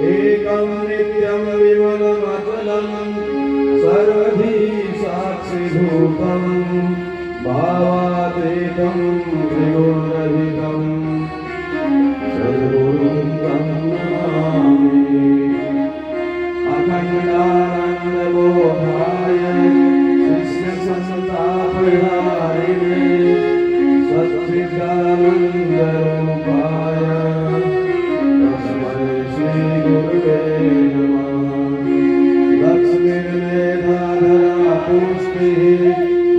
एकं नित्यं विमलमचलं सर्वधी साक्षिभूतं भावातीतं त्रिगुणरहितं सद्गुरुं तं नमामि। अखण्डानन्दबोधाय शिष्यसन्तापहारिणे सच्चिदानन्दरूपाय तस्मै श्रीगुरुवे नमः। लक्ष्मीर्मेधाधरा पुष्टिः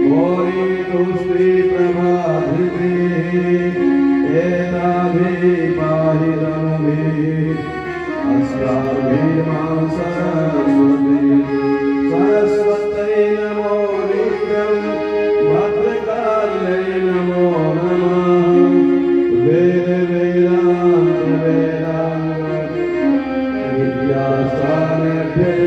गौरी तुष्टिप्रभाधृतिः एताभिः पाहि रनुभिः अस्ताभिः मां सरस्वत्यै नमो नित्यं भद्रकाल्यै नमो नमः। वेद वेदान्त वेदांग विद्यास्थानेभ्यः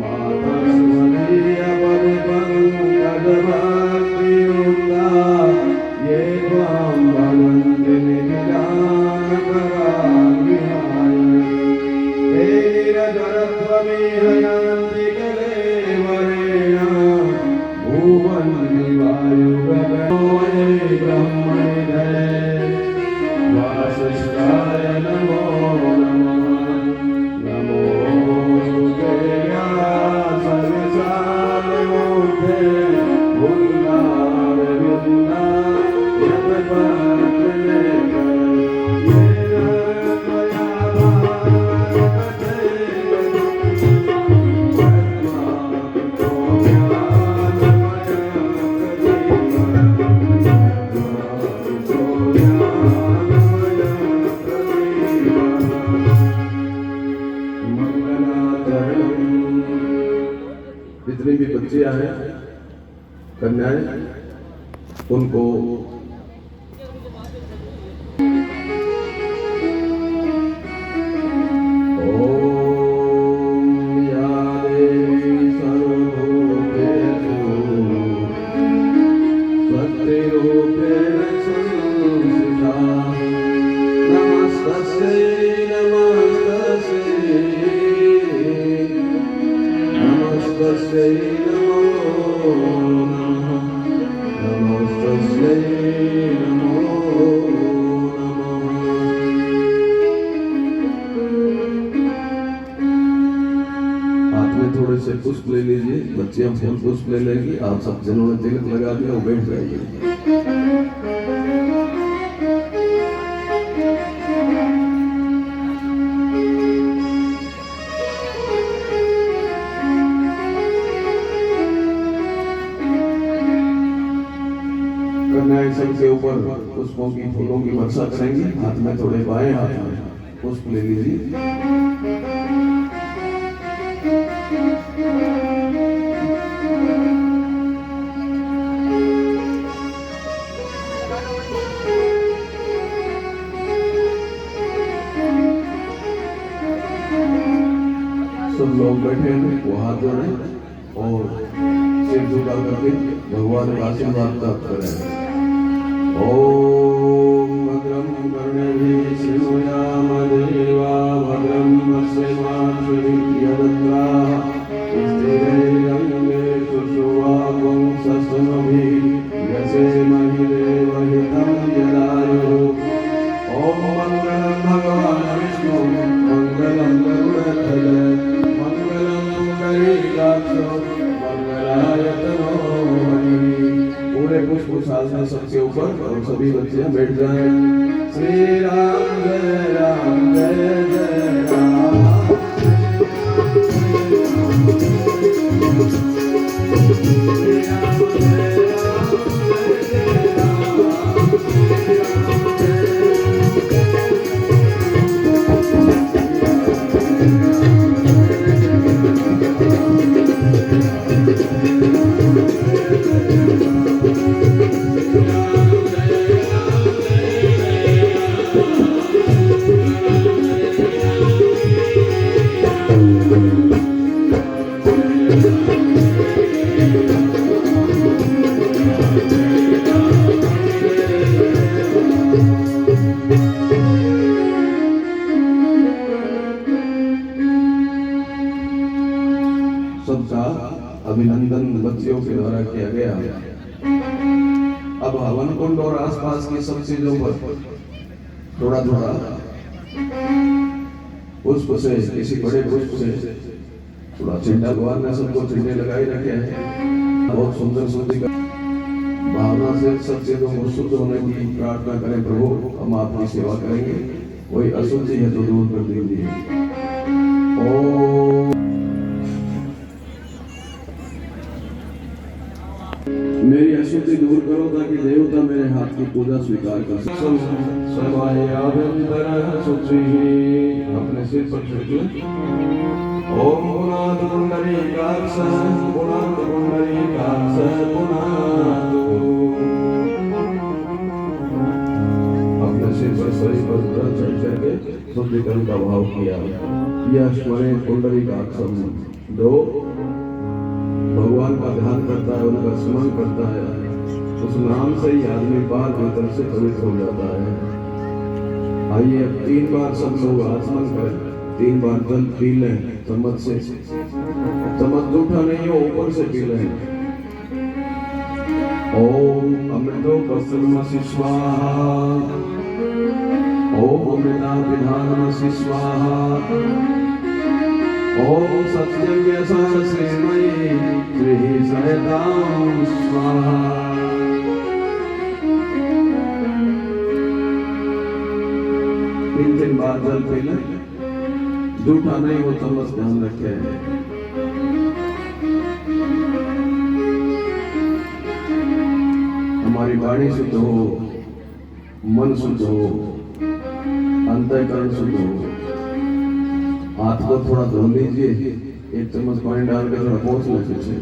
माता स्मदीय पदपङ्कजभक्तियुक्ता ये त्वां वदन्ति निधिदानपरायणाय ते निरजरत्वमिह यान्ति कलेवरेण भुवन् वायुगगनोऽये ब्रह्मनिधये वासिष्ठाय नमो नमः। नमो व्यासविशालबुद्धे जितने भी बच्चे आए कन्याएं उनको पुष्प ले लीजिए। बच्चियां फूल पुष्प ले लेगी। आप सब जिन्होंने तिलक लगा दिया वो बैठ जाइए। कन्याएं सबके ऊपर पुष्पों की फूलों की वर्षा करेंगी। हाथ में थोड़े बाएं हाथ में पुष्प ले लीजिए। सब लोग बैठे हैं वो हाथ जोड़े और सिर झुका करके भगवान का आशीर्वाद प्राप्त करें। ओम भद्रं कर्णेभिः शृणुयाम देवा भद्रं पश्येमाक्षभिर्यजत्राः स्थिरैरङ्गेषु शुभापुंसस्तनूभिः व्यसेमहि देवहितं यदायुः। ओम मंगलं भगवान् विष्णु मंगलं गरुडध्वज पूरे पुष्प साधना सबके ऊपर और सभी बच्चे बैठ जाए। श्री राम जय राम जय जय राम। सबका अभिनंदन बच्चियों के द्वारा किया गया। अब हवन कुंड और आसपास की सब चीजों पर थोड़ा थोड़ा पुष्प से, किसी बड़े पुष्प से थोड़ा चिंता, भगवान ने सबको चिंटे लगाए रखे हैं। बहुत सुंदर सुंदर भावना से सब चीजों को शुद्ध होने की प्रार्थना करें। प्रभु हम आपकी सेवा करेंगे, कोई अशुद्धि है तो दूर कर दीजिए। मेरी अशुद्धि दूर करो ताकि देवता मेरे हाथ की पूजा स्वीकार कर सके। अपने सिर पर छुए। ओम पुनातु पुंडरीकाक्ष पुनातु पुंडरीकाक्ष पुनातु। अपने सिर पर शरीर पर व्रत चढ़ करके शुद्धिकरण का भाव किया। यह स्मरण पुंडरीकाक्षम दो भगवान का ध्यान करता है, उनका स्मरण करता है, उस नाम से ही आदमी बाहर भीतर से पवित्र हो जाता है। आइए अब 3 बार सब लोग आचमन करें, 3 बार जल पी लें चम्मच से। चम्मच जूठा नहीं हो, ऊपर से पी लें। ओम अमृतो कस्तूरमसि स्वाहा। ओम अमृता विधानमसि स्वाहा। ओम सत्यज्ञ सहस्रमयी श्री सहितां स्वाहा। तीन बार जल पी लें, जूठा नहीं हो, चम्मच ध्यान रखें। हमारी वाणी शुद्ध हो, मन शुद्ध हो, अंतःकरण शुद्ध हो। हाथ को थोड़ा धो लीजिए, 1 चम्मच पानी डाल के थोड़ा पोंछ लीजिए।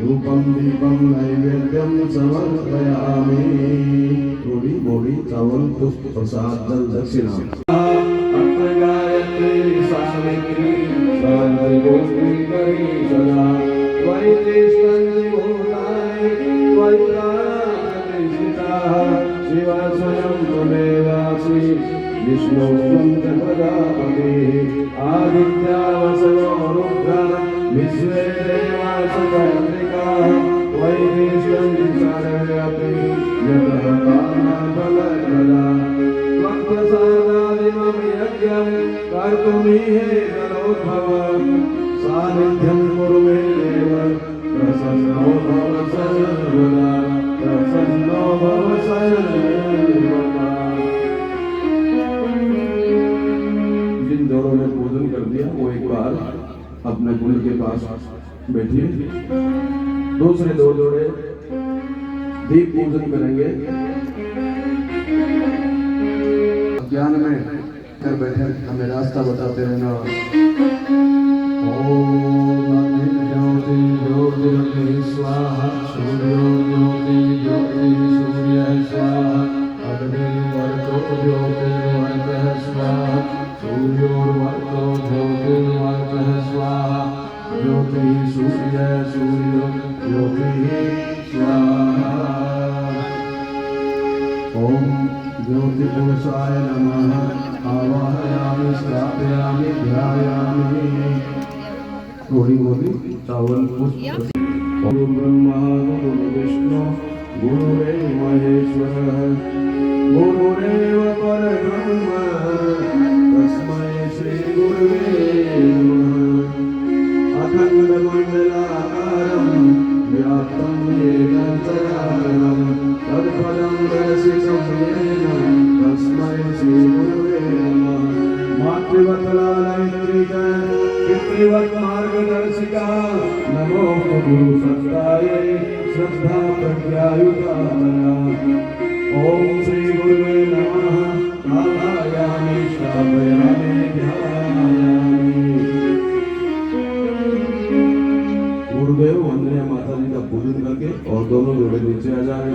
धूपम दीपम नैवेद्यम समर्पयामि। थोड़ी मोड़ी चावल पुष्प प्रसाद जल दक्षिणा। अत्र गायत्री सावित्री सावित्री गोत्री करी सदा त्वयि तिष्ठन्ति भूतानि त्वयि प्राणप्रतिष्ठिताः। शिव स्वयं त्वमेवासि विष्णु त्वं च प्रजापतिः। आदित्या वसवो रुद्रा विश्वे देवा चन्द्रिकाः त्वयि तिष्ठन्ति सर्वेऽपि यतः कामफलप्रदा। त्वत्प्रसादादिमं यज्ञं कर्तुमीहे जलोद्भवम्। सान्निध्यं कुरु मे देव प्रसन्नो भव सर्वदा प्रसन्नो भव सर्वदा। जिन जोड़ों ने पूजन कर दिया वो एक बार अपने कुल के पास बैठिए। दूसरे दो जोड़े दीप पूजन करेंगे। ज्ञान में कर बैठे हमें रास्ता बताते रहना। ओम ज्योति ज्योति स्वाहा सूर्यो ज्योति ज्योति सूर्य स्वाहा अग्निर्वर्तो ज्योतिर्वर्तः स्वाहा सूर्योर्वर्तो ज्योतिर्वर्तः स्वाहा ज्योति सूर्य सूर्यो ज्योति स्वाहा। ओम ज्योति पुरुषाय नमः। आवाहयामि स्थापयामि ध्यायामि। थोड़ी मोदी चावल पुष्प। गुरु ब्रह्मा गुरु विष्णु गुरुरेव महेश्वरः गुरुरेव परब्रह्म तस्मै श्री गुरुवे नमः। अखण्डमण्डलाकारं व्याप्तं येन चराचरं तत्पदं दर्शितं येन तस्मै श्री गुरुवे नमः। मातृवत्सलालयित्रिका पितृवत् मार्गदर्शिका नमो गुरु सत्तायै श्रद्धा प्रज्ञायुक्तामया। ओम श्री गुरुवे नमः। आवाहयामि स्थापयामि ध्यायामि। गुरुदेव वंदनीय माता जी का पूजन करके और दोनों जोड़े नीचे आ जाए।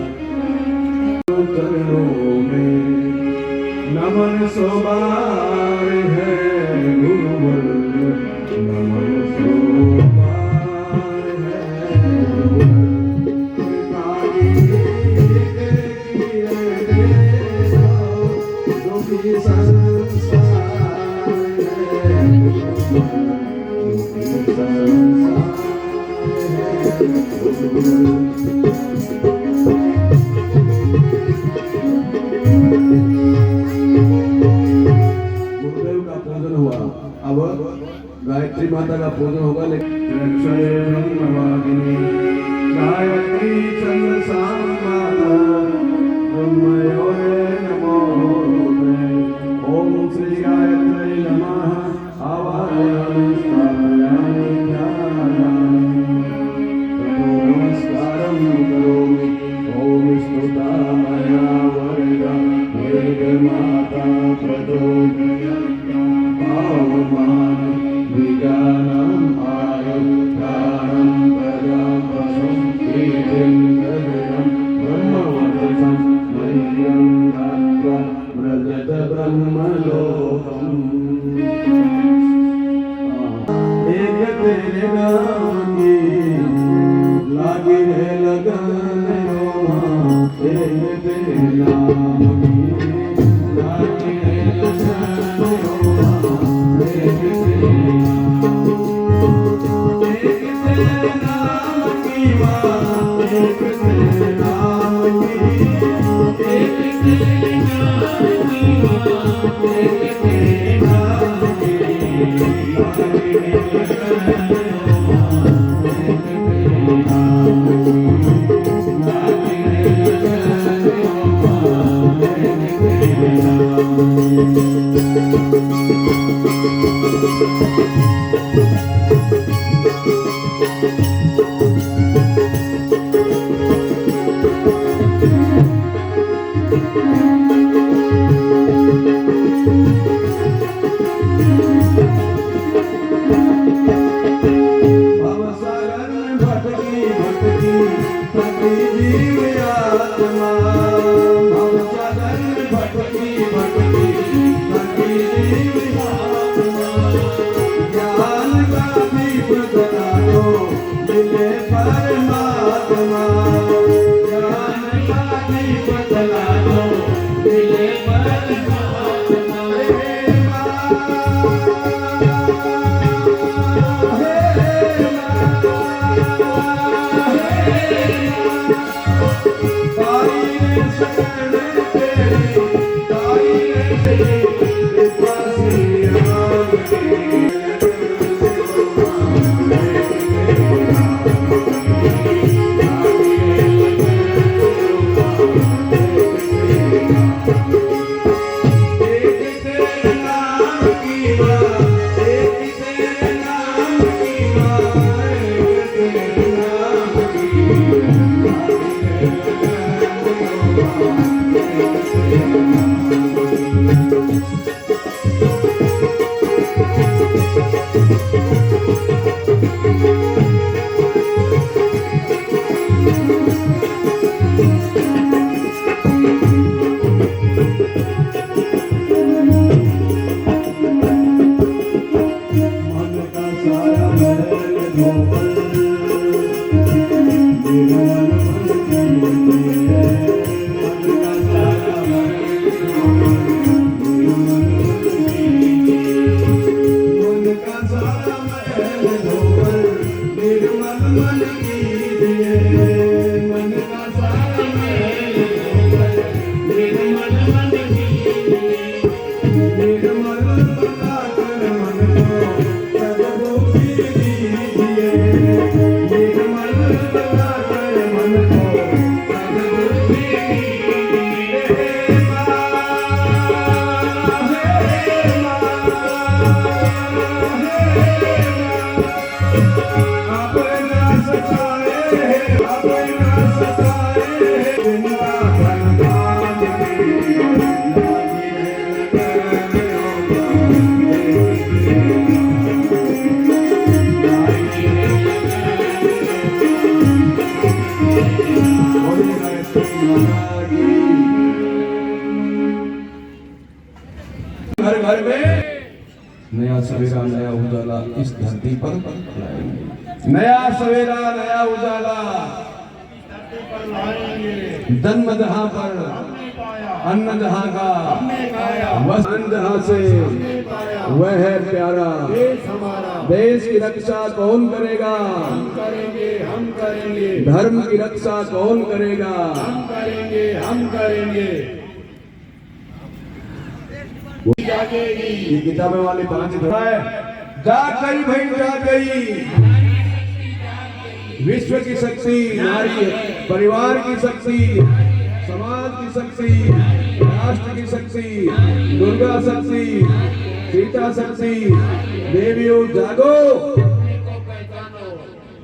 चरणों में नमन सोबार है गुरुवर नमन सोबार है गायत्री माता का पूजन होगा। लेकिन गायत्री चंद्र सांबा नमो। ओम श्री गायत्री नमः। आवाहयामि स्थापयामि ध्यायामि। नमस्कारं करोमि। ओम स्तुता मया वरदा वेदमाता प्रचोदयात्। घर घर में नया सवेरा नया उजाला इस धरती पर लाएंगे। नया सवेरा नया उजाला जन्म जहां पर अन्न जहां का वसन जहां से वह है प्यारा। देश की रक्षा कौन करेगा? हम करेंगे। धर्म की रक्षा कौन करेगा? हम करेंगे। ये किताबें वाले 5 है। जाग गई भाई, जाग गई। विश्व की शक्ति नारी, परिवार की शक्ति, समाज की शक्ति, राष्ट्र की शक्ति, दुर्गा शक्ति, सीता शक्ति। देवियों जागो।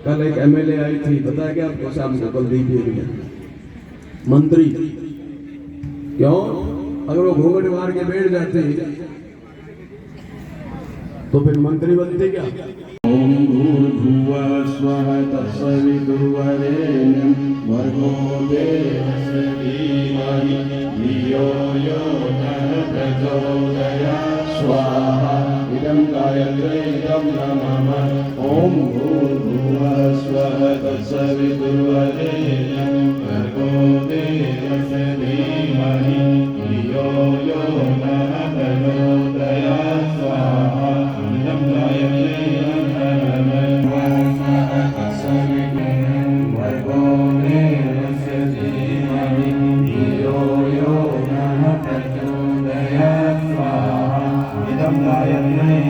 कल एक एमएलए आई थी, पता है क्या आपको? शाम को कुलदीप मंत्री। क्यों? अगर वो घूंघट मार के बैठ जाते तो फिर मंत्री बनते क्या? ओम भूर्भुवः स्वः तत्सवितुर्वरेण्यं भर्गो देवस्य धीमहि धियो यो नः प्रचोदयात् स्वाहा। इदं गायत्र्यै इदं नमः। ओम भूर्भुवः स्वः तत्सवितुर्वरेण्यं भर्गो देवस्य धीमहि धियो यो नः प्रचोदयात् स्वाहा। इदं गायत्र्यै इदं गायत्र्यै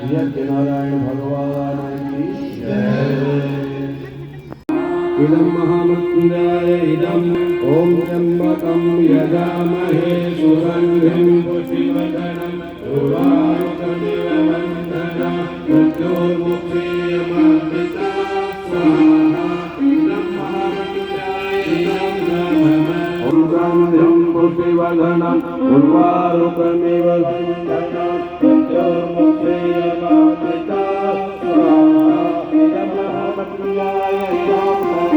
सत्यनारायण भगवान की इदं महामृत्युंजय इदं ओम त्र्यंबकं यजामहे सुगंधिं पुष्टिवर्धनं उर्वारुकमिव बन्धनं मृत्योर्मुक्षीयमामृता स्वाहा इदं महामृत्युंजय इदं नमः ओम गन्धिं पुष्टिवर्धनं उर्वारुकमिव बन्धनं मृत्योर्मुक्षीयमामृता स्वाहा इदं महामृत्युंजय इदं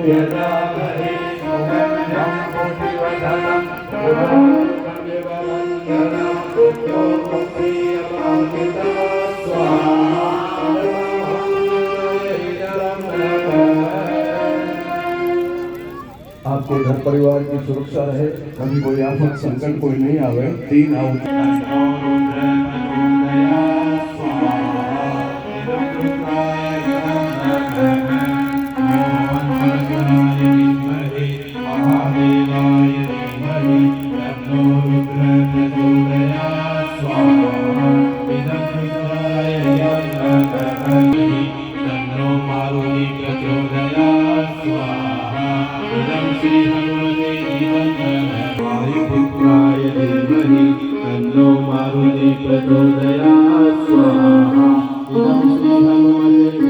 यदामहे सुगन्धं पुष्टिवर्धनं पुरोगम्यवन्दनं पुत्रोमुक्तियमामितं स्वाहा। आपके घर परिवार की सुरक्षा रहे, कभी कोई आफत संकट कोई नहीं आवे। 3 आहुति वायुपुत्राय धीमहि तन्नो मारुति प्रचोदयात् स्वाहा। इदं श्री हनुमते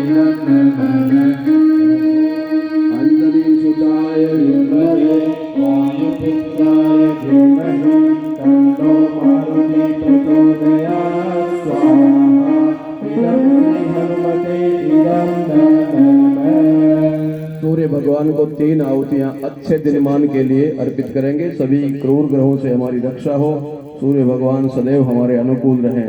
अंजलि सुताय विद्महे वायुपुत्राय धीमहि तन्नो मारुति प्रचोदयात् स्वाहा। इदं श्री हनुमते सूर्य भगवान को 3 आहुतियां अच्छे दिनमान के लिए अर्पित करेंगे। सभी क्रूर ग्रहों से हमारी रक्षा हो, सूर्य भगवान सदैव हमारे अनुकूल रहें।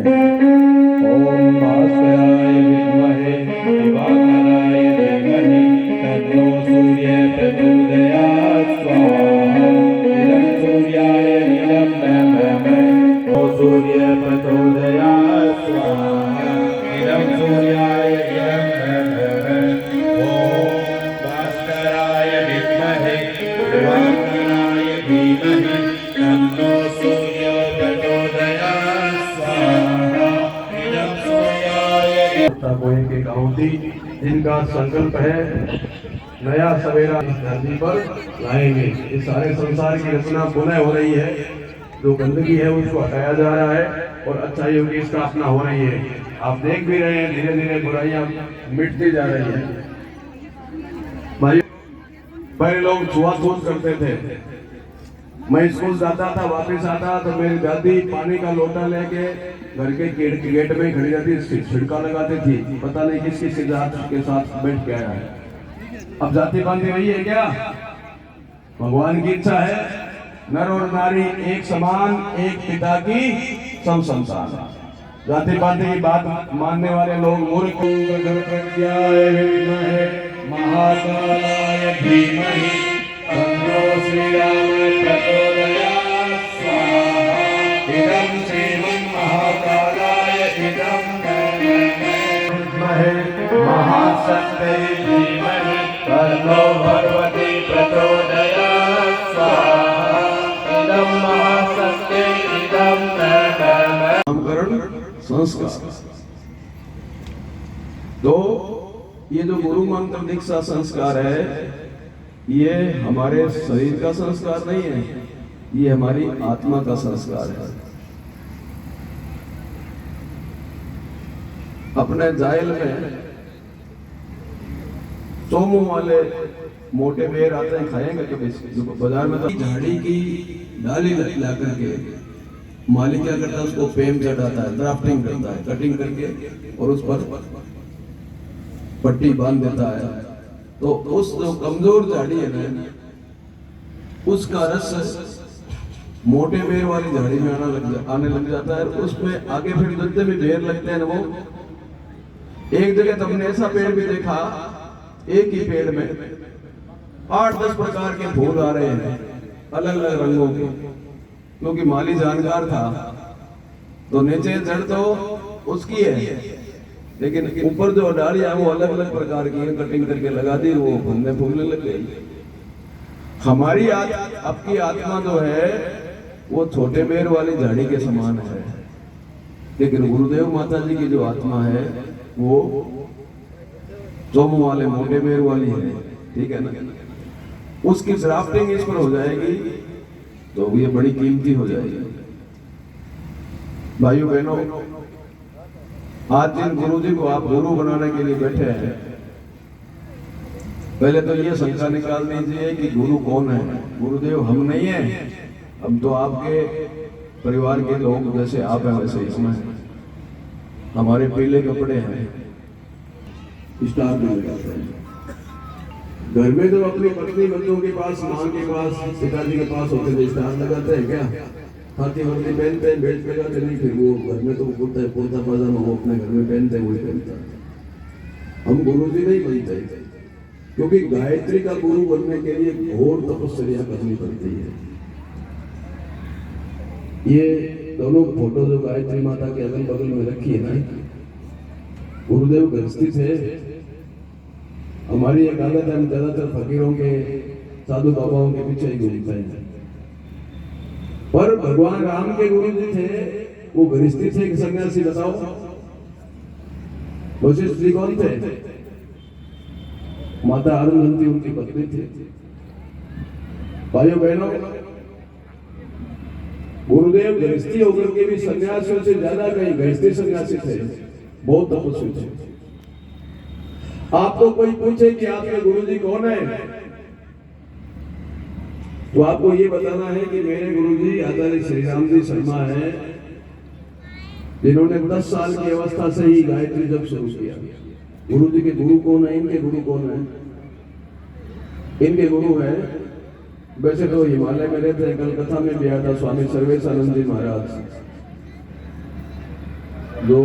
ओम भास्कराय विद्महे दिवाकराय धीमहि तन्नो सूर्यः प्रचोदयात् स्वाहा। इदं सूर्याय इदं नमः। ओम सूर्यः प्रचोदयात् स्वाहा। इदं सूर्याय इदं नमः। ओम भास्कराय विद्महे दिवाकराय धीमहि तन्नो सूर्यः प्रचोदयात् स्वाहा। इदं सूर्याय को एक आहुति जिनका संकल्प है नया सवेरा इस धरती पर लाएंगे। इस सारे संसार की रचना पुनः हो रही है, जो गंदगी है उसको हटाया जा रहा है और अच्छाइयों की स्थापना हो रही है। आप देख भी रहे हैं धीरे धीरे बुराइयां मिटती जा रही है। भाई पहले लोग छुआछूत करते थे। मैं स्कूल जाता था, वापस आता तो मेरी दादी पानी का लोटा लेके घर के गेट में खड़ी रहती, छिड़का लगाती थी। पता नहीं किस किस जात के साथ बैठ के आया है। अब जाति पाति वही है क्या? भगवान की इच्छा है नर और नारी एक समान, एक पिता की सब संतान। जाति पाति की बात मानने वाले लोग मूर्ख। गणपत्याय विद्महे महाकालाय धीमहि तन्नो श्रीराम प्रचोदयात् स्वाहा। इदं श्रीमन्महाकालाय इदं विद्महे महाशक्तये धीमहि तन्नो भगवती प्रचोदयात् स्वाहा। इदं महाशक्तये इदं नामकरण संस्कार। तो ये जो गुरु मंत्र दीक्षा संस्कार है, ये हमारे शरीर का संस्कार नहीं है, ये हमारी आत्मा का संस्कार है। अपने जायल में सोमू वाले मोटे बेर आते हैं, खाएंगे कभी? बाजार में तो झाड़ी की डाली ला करके मालिक क्या करता है, उसको पेम चढ़ाता है, ड्राफ्टिंग करता है, कटिंग करके और उस पर पट्टी बांध देता है। तो उस जो कमजोर झाड़ी है ना, उसका रस मोटे बेर वाली झाड़ी में आने लग जाता है। उसमें आगे फिर जितने भी बेर लगते हैं ना, वो एक जगह तो हमने ऐसा पेड़ भी देखा, एक ही पेड़ में 8-10 प्रकार के फूल आ रहे हैं अलग अलग रंगों के, क्योंकि माली जानकार था। तो नीचे जड़ तो उसकी है, लेकिन ऊपर जो डालियां वो अलग अलग प्रकार की कटिंग करके लगा दी, वो फूलने फूलने लग गई। हमारी आपकी आत्मा जो है वो छोटे बेर वाली झाड़ी के समान है, लेकिन गुरुदेव माता जी की जो आत्मा है वो सोमू वाले मोटे बेर वाली है, ठीक है ना। उसकी ड्राफ्टिंग इस पर हो जाएगी तो ये बड़ी कीमती हो जाएगी। भाइयों बहनों, आज जिन गुरु जी को आप गुरु बनाने के लिए बैठे हैं, पहले तो ये शंका निकाल दीजिए कि गुरु कौन है। गुरुदेव हम नहीं है, हम तो आपके परिवार के लोग, जैसे आप हैं वैसे इसमें हमारे पीले कपड़े हैं, स्टार भी लगाते हैं। घर में तो अपनी पत्नी बच्चों के पास, माँ के पास, पिताजी के पास होते थे, स्टार लगाते हैं क्या, खाती वर्दी पहनते हैं, बेल्ट लगाते नहीं, फिर वो घर में तो कुर्ता पजामा वो अपने घर में पहनते हैं, वही पहनता है। हम गुरु जी नहीं बनते, क्योंकि गायत्री का गुरु बनने के लिए घोर तपस्या करनी पड़ती है। ये दोनों फोटो जो गायत्री माता के अगल बगल में रखी है ना, गुरुदेव गृहस्थी थे। हमारी एक आदत है, हम ज्यादातर फकीरों के, साधु बाबाओं के पीछे ही घूमते हैं, पर भगवान राम के गुरु जी थे, वो गृहस्थी थे कि सन्यासी? बताओ। वशिष्ठ जी कौन थे? माता अरुंधति उनकी पत्नी थी। भाइयों बहनों, गुरुदेव गृहस्थी होकर के भी सन्यासियों से ज्यादा कहीं गृहस्थी सन्यासी थे, बहुत तपस्वी थे। आपको कोई पूछे कि आपके गुरुजी कौन है, तो आपको ये बताना है कि मेरे गुरुजी आचार्य श्री राम जी शर्मा है, जिन्होंने 10 साल की अवस्था से ही गायत्री जप शुरू किया। गुरुजी के गुरु कौन है? इनके गुरु कौन है? इनके गुरु है, वैसे तो हिमालय में रहते हैं, कलकत्ता में भी आया था स्वामी सर्वेशानंद जी महाराज, जो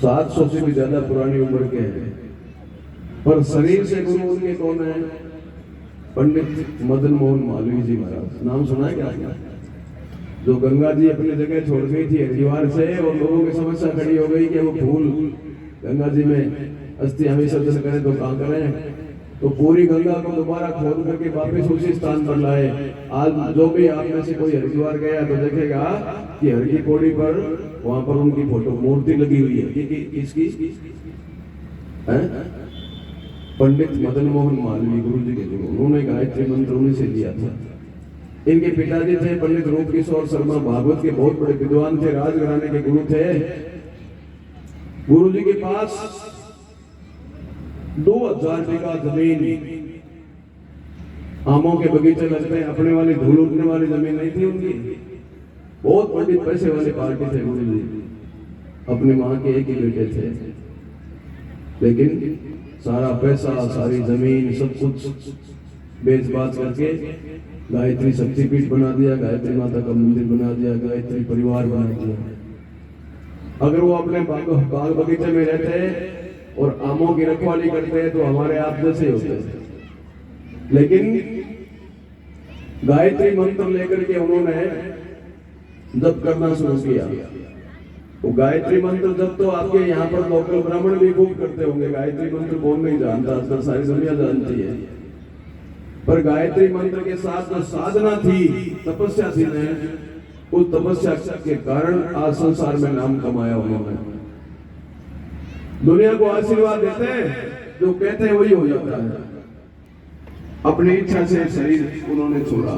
700 से भी ज्यादा पुरानी उम्र के हैं, पर शरीर से गुरु उनके कौन है? पंडित मदन मोहन मालवीय जी महाराज। नाम सुना है क्या? जो गंगा जी अपनी जगह छोड़ गई थी हरिद्वार से, और लोगों की समस्या खड़ी हो गई कि वो फूल गंगा जी में अस्थियां विसर्जन करें तो कहां करें, तो पूरी गंगा को दोबारा खोद करके वापस उसी स्थान पर लाए। आज जो भी आप में से कोई हरिद्वार गया तो देखेगा कि हर की पौड़ी पर वहां पर उनकी फोटो मूर्ति लगी हुई है। किसकी? पंडित मदन मोहन मालवीय, गुरु जी के गुरु। उन्होंने गायत्री मंत्र उन्हीं से लिया था। इनके पिताजी थे पंडित रूप किशोर शर्मा, भागवत के बहुत बड़े विद्वान थे, राजघराने के गुरु थे। गुरु जी के पास 2000 बीघा जमीन, आमों के बगीचे लगते हैं, अपने वाली धूल उठने वाली जमीन नहीं थी उनकी। बहुत बड़ी पैसे वाली पार्टी थे गुरु जी, अपनी मां के एक ही बेटे थे, लेकिन सारा पैसा, सारी जमीन, सब कुछ बेच बाच करके गायत्री शक्तिपीठ बना दिया, गायत्री माता का मंदिर बना दिया, गायत्री परिवार बना दिया। अगर वो अपने बाग बगीचे में रहते और आमों की रखवाली करते हैं तो हमारे आप जैसे होते हैं, लेकिन गायत्री मंत्र लेकर के उन्होंने जप करना शुरू किया। वो गायत्री मंत्र जब तो आपके यहाँ पर लोकल ब्राह्मण भी खूब करते होंगे, गायत्री मंत्र कौन नहीं जानता, आजकल सारी दुनिया जानती है। पर गायत्री मंत्र के साथ जो साधना थी, तपस्या थी ने, उस तपस्या के कारण आज संसार में नाम कमाया उन्होंने। दुनिया को आशीर्वाद देते हैं, जो कहते हैं वही हो जाता है। अपनी इच्छा से शरीर उन्होंने छोड़ा।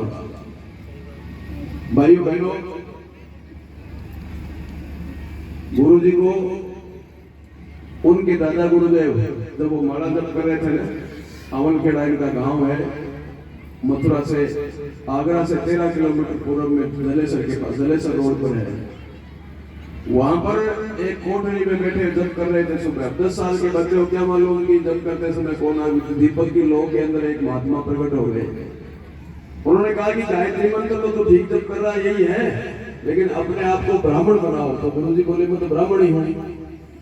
भाइयों बहनों, गुरु जी को उनके दादा गुरुदेव जब वो माला जप कर रहे थे ना, अवनखेड़ा इनका गांव है, मथुरा से, आगरा से 13 किलोमीटर पूर्व में जलेसर के पास, जलेसर रोड पर है। वहां पर एक कोठरी में बैठे जप कर रहे थे सुबह। 10 साल के बच्चे को क्या मालूम कि जप करते समय कौन आ, दीपक की लौ के अंदर एक महात्मा प्रकट हो गए। उन्होंने कहा कि गायत्री मंत्र तो ठीक जप कर रहा यही है, लेकिन अपने आप को ब्राह्मण बनाओ। तो गुरु जी बोले मैं तो ब्राह्मण ही हूँ,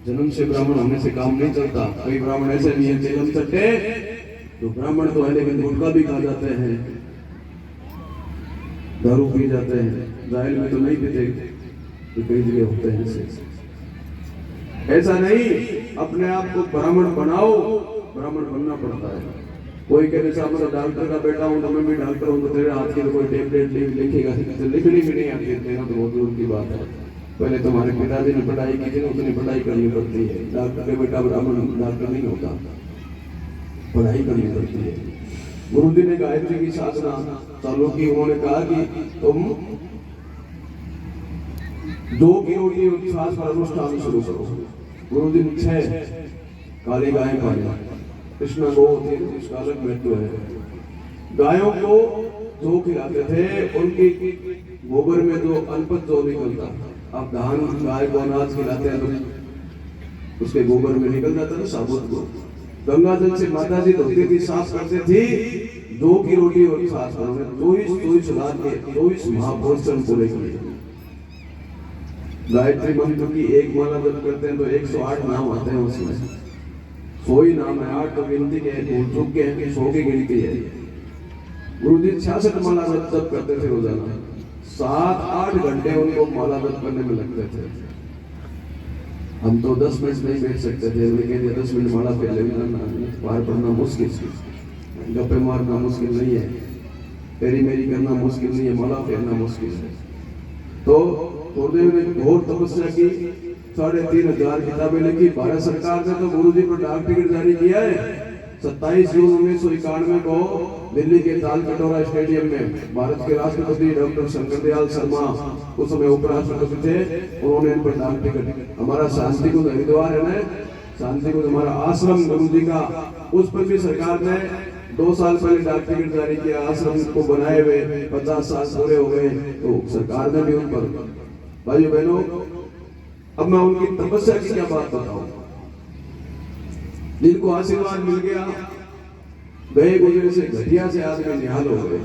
जन्म से ब्राह्मण होने से काम नहीं चलता। कई ब्राह्मण ऐसे भी हैं जन्म सट्टे, तो ब्राह्मण तो है लेकिन गुटखा भी खा जाते हैं, दारू पी जाते हैं, जाहिल में तो नहीं पीते, तो कई जगह होते हैं ऐसे। ऐसा नहीं, अपने आप को ब्राह्मण बनाओ, ब्राह्मण बनना पड़ता है। कोई कहने साहब मैं डॉक्टर का बेटा हूँ, तो मैं भी डॉक्टर हूँ, तो तेरे हाथ की तो कोई टेबलेट लिखेगा, तो लिखनी भी नहीं आती, तेरा तो बहुत दूर की बात है। पहले तुम्हारे पिताजी ने पढ़ाई की थी, उतनी पढ़ाई करनी पड़ती है। डॉक्टर का बेटा ब्राह्मण डॉक्टर नहीं होता, पढ़ाई करनी पड़ती है। गुरु जी ने गायत्री की साधना चालू की। उन्होंने कहा कि तुम 2 किलो की उत्साह पर अनुष्ठान शुरू करो। गुरु जी ने 6 काली गाय पाली, कृष्ण गौ होती है, इसका अलग महत्व है। गायों को जो खिलाते थे, उनकी गोबर में जो अनपत जो निकलता, अब धान गाय को अनाज खिलाते हैं तो उसके गोबर में निकल जाता है साबुत को, गंगा जल से माता जी धोती थी, साफ करते थी, 2 की रोटी और साथ उन्होंने 24 रात के 24 महाभोजन पूरे किए। गायत्री मंत्र की एक माला जब करते हैं तो 108 नाम आते हैं उसमें, 100 ही नाम है, 8 तो गिनती के भूल चुक के 100 की गिनती है। गुरु जी 66 माला जब करते थे रोजाना, 7-8 घंटे उनको माला जप करने में लगते थे। हम तो 10 मिनट नहीं बैठ सकते थे, लेकिन 10 मिनट माला पे लेना बाहर पढ़ना मुश्किल, गप्पे मारना मुश्किल नहीं है, तेरी मेरी करना मुश्किल नहीं है, माला फेरना मुश्किल है। तो गुरुदेव ने घोर तपस्या की, 3500 किताबें लिखी। भारत सरकार ने तो गुरु जी को डाक टिकट जारी किया है। 27 जून 1991 को दिल्ली के ताल कटोरा स्टेडियम में भारत के राष्ट्रपति डॉक्टर शंकरदयाल शर्मा उस समय उपराष्ट्रपति थे, उन्होंने इन पर डाक टिकट, हमारा शांति कुंज हरिद्वार है ना, शांति कुंज हमारा आश्रम गुरु जी का, उस पर भी सरकार ने 2 साल पहले डाक टिकट जारी किया। आश्रम को बनाए हुए 50 साल पूरे हो गए, तो सरकार ने भी उन पर, भाइयों बहनों, अब मैं उनकी तपस्या की क्या बात बताऊं, जिनको आशीर्वाद मिल गया, गए गुजरे से घटिया से आदमी निहाल हो गए।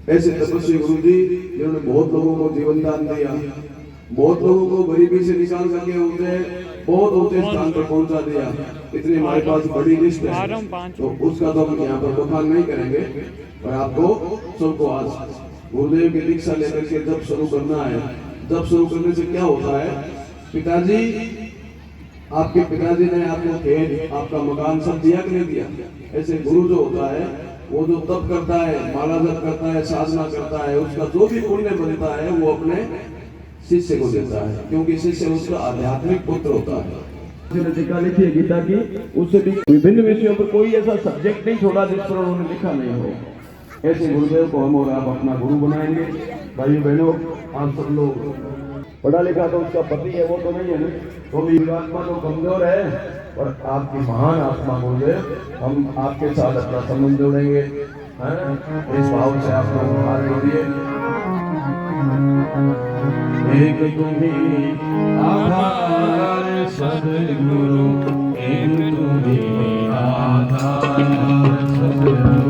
ऐसे तपस्वी गुरु जी जिन्होंने बहुत लोगों को जीवन दान दिया, बहुत लोगों को गरीबी से निकाल करके उनसे बहुत ऊंचे स्थान पर पहुंचा दिया। इतनी हमारे पास बड़ी लिस्ट है, तो उसका तो हम यहाँ पर बखान नहीं करेंगे, पर आपको सबको आज गुरुदेव की दीक्षा लेकर के जब शुरू करना है। जब शुरू करने से क्या होता है, पिताजी, आपके पिताजी ने आपको खेत, आपका मकान सब दिया कि नहीं दिया? ऐसे गुरु जो होता है, वो जो तप करता है, माला जप करता है, साधना करता है, उसका जो भी पुण्य बनता है वो अपने शिष्य को देता है, क्योंकि शिष्य उसका आध्यात्मिक पुत्र होता है। टीका लिखी है गीता की, उससे भी विभिन्न विषयों पर कोई ऐसा सब्जेक्ट नहीं छोड़ा जिस पर उन्होंने लिखा नहीं हो। ऐसे गुरुदेव को हम और आप अपना गुरु बनाएंगे। भाइयों बहनों, आप सब लोग, पढ़ा लिखा तो उसका पति है, वो तो नहीं है ना, तो भी आत्मा तो कमजोर है, और आपकी महान आत्मा गुरुदेव, हम आपके साथ अपना संबंध जोड़ेंगे। इस भाव से आप लोग हाथ जोड़िए। एक तुम्ही आधार सद्गुरु, एक तुम्ही आधार सद्गुरु,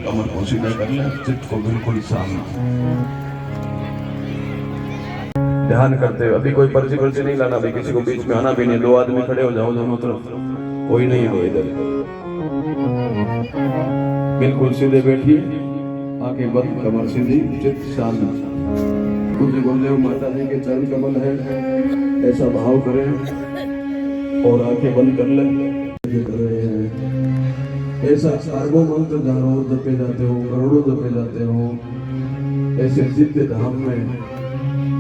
कमर को सीधा कर ले, चित्त को बिल्कुल शांत, ध्यान करते हुए। अभी कोई पर्ची पर्ची नहीं लाना, अभी किसी को बीच में आना भी नहीं। 2 आदमी खड़े हो जाओ दोनों तरफ, कोई नहीं हो इधर, बिल्कुल सीधे बैठिए, आंखें बंद, कमर सीधी, चित्त शांत। पूज्य गुरुदेव माता जी के चरण कमल है, ऐसा भाव करें और आंखें बंद कर लें। कर रहे हैं ऐसा अरबों मंत्र जहाँ जपे जाते हो, करोड़ों जपे जाते हो, ऐसे दिव्य धाम में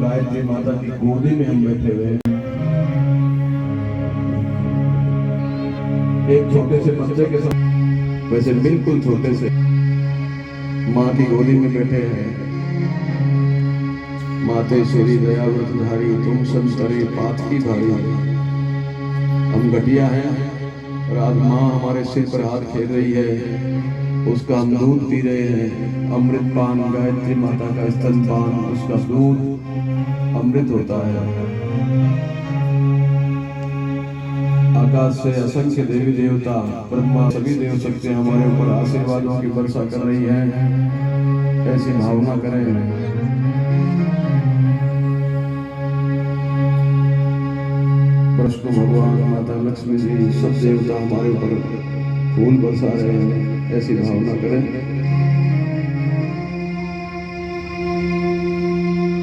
गायत्री माता की गोदी में हम बैठे हुए हैं। एक छोटे से बच्चे के साथ, वैसे बिल्कुल छोटे से माँ की गोदी में बैठे हैं। मातेश्वरी दयाव्रतधारी, तुम संतरे पात की भारी, हम घटिया हैं और आज माँ हमारे सिर पर हाथ खेल रही है, उसका हम दूध पी रहे हैं। अमृत पान, गायत्री माता का स्तनपान, उसका दूध अमृत होता है। आकाश से असंख्य देवी देवता, ब्रह्मा, सभी देव शक्ति हमारे ऊपर आशीर्वादों की वर्षा कर रही है। ऐसी भावना करें। विष्णु भगवान, माता लक्ष्मी जी, सब देवता हमारे ऊपर फूल बरसा रहे हैं, ऐसी भावना करें।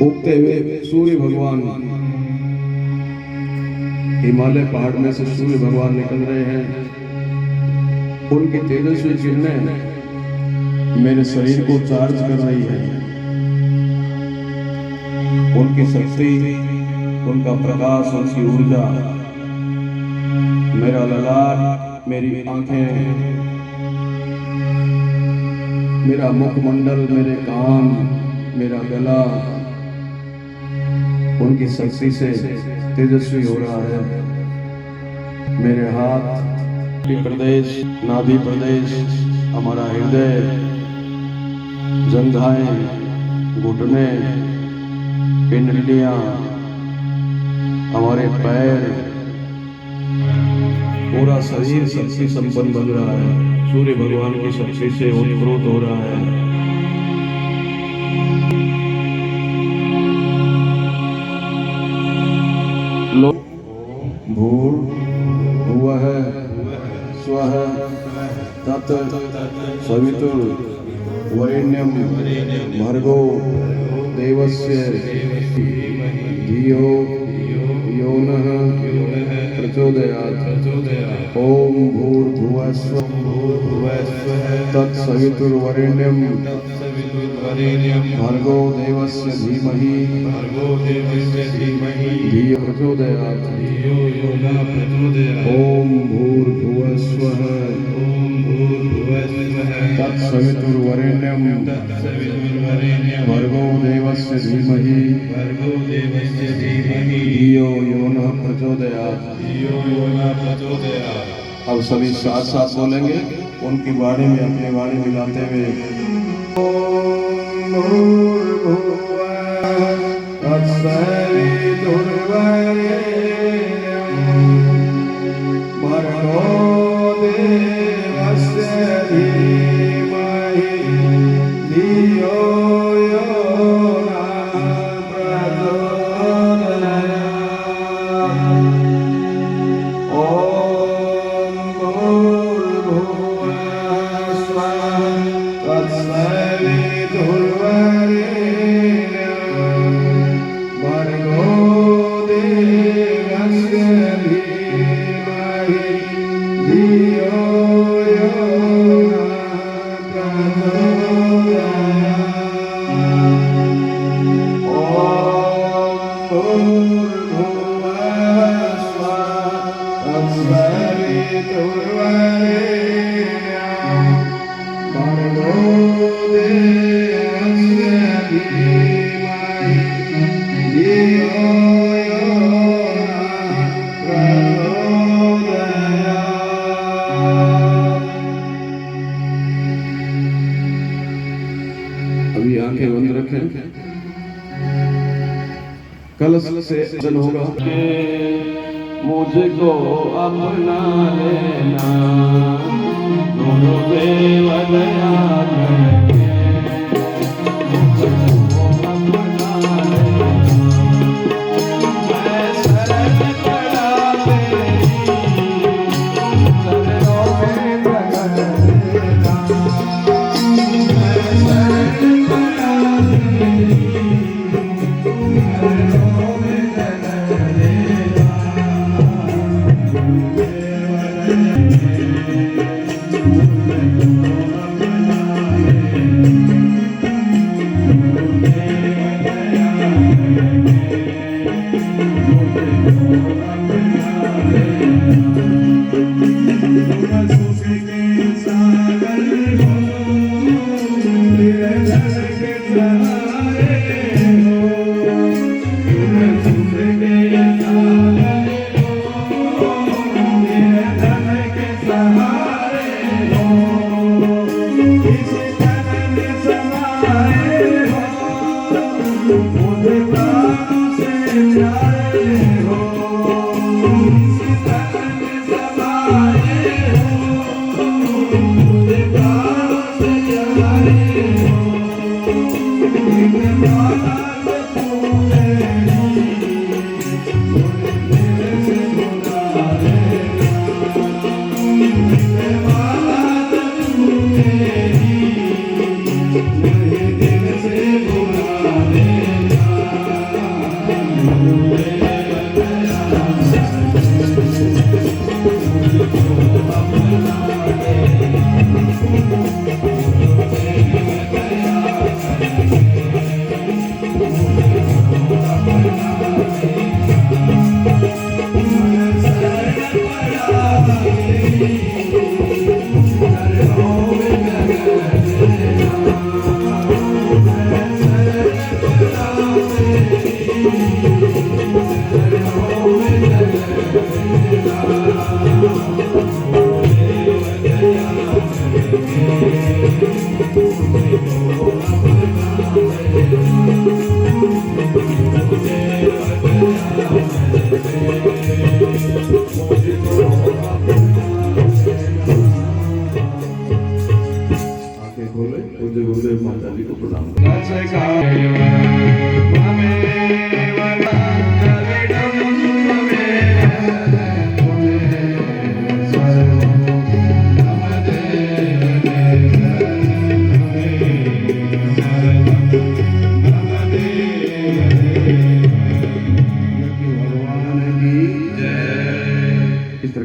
उगते हुए सूर्य भगवान, हिमालय पहाड़ में से सूर्य भगवान निकल रहे हैं। उनकी तेजस्वी किरणें मेरे शरीर को चार्ज कर रही है। उनकी शक्ति, उनका प्रकाश, उनकी ऊर्जा, मेरा ललाट, मेरी आंखें, मेरा मुखमंडल, मेरे कान, मेरा गला उनकी शक्ति से तेजस्वी हो रहा है। मेरे हाथ प्रदेश, नाभि प्रदेश, हमारा हृदय, जंघाएं, घुटने, पिंडलियां, हमारे पैर, पूरा शरीर शक्ति संपन्न बन रहा है। सूर्य भगवान की शक्ति से उत्प्रोत हो रहा है। भूर भुवः स्वः तत् सवितुर वरेण्यं भर्गो देवस्य धियो यो नः प्रचोदयात्। ओम भूर्भुवः स्वः तत्सवितुर्वरेण्यं भर्गो देवस्य धीमहि धियो प्रचोदयात्। ओम भूर्भुवः स्वः तत्सवितुर्वरेण्यं भर्गो देवस्य धीमहि धियो यो नः प्रचोदयात्। अब सभी साथ साथ बोलेंगे, उनकी वाणी में अपनी वाणी मिलाते हुए। ओम भूर्भुवः तत्सवितुर्वरेण्यं भर्गो देवस्य धीमहि धियो यो नः प्रचोदयात्। ओम भूर्भुवः स्वः तत्सवितुर्वरेण्यं भर्गो देवस्य धीमहि धियो यो नः प्रचोदयात्। ओम भूर्भुवः स्वः तत्सवितुर्वरेण्यं भर्गो देवस्य धीमहि धियो यो नः प्रचोदयात्। अभी आंखें बंद रखें। कलश से जन होगा। मुझको अपना लेना गुरुदेव दया करके। मुझको अपना लेना, मैं शरण पड़ा तेरी चरणों में रगड़ देना। मैं शरण पड़ा तेरी चरणों में रगड़ देना।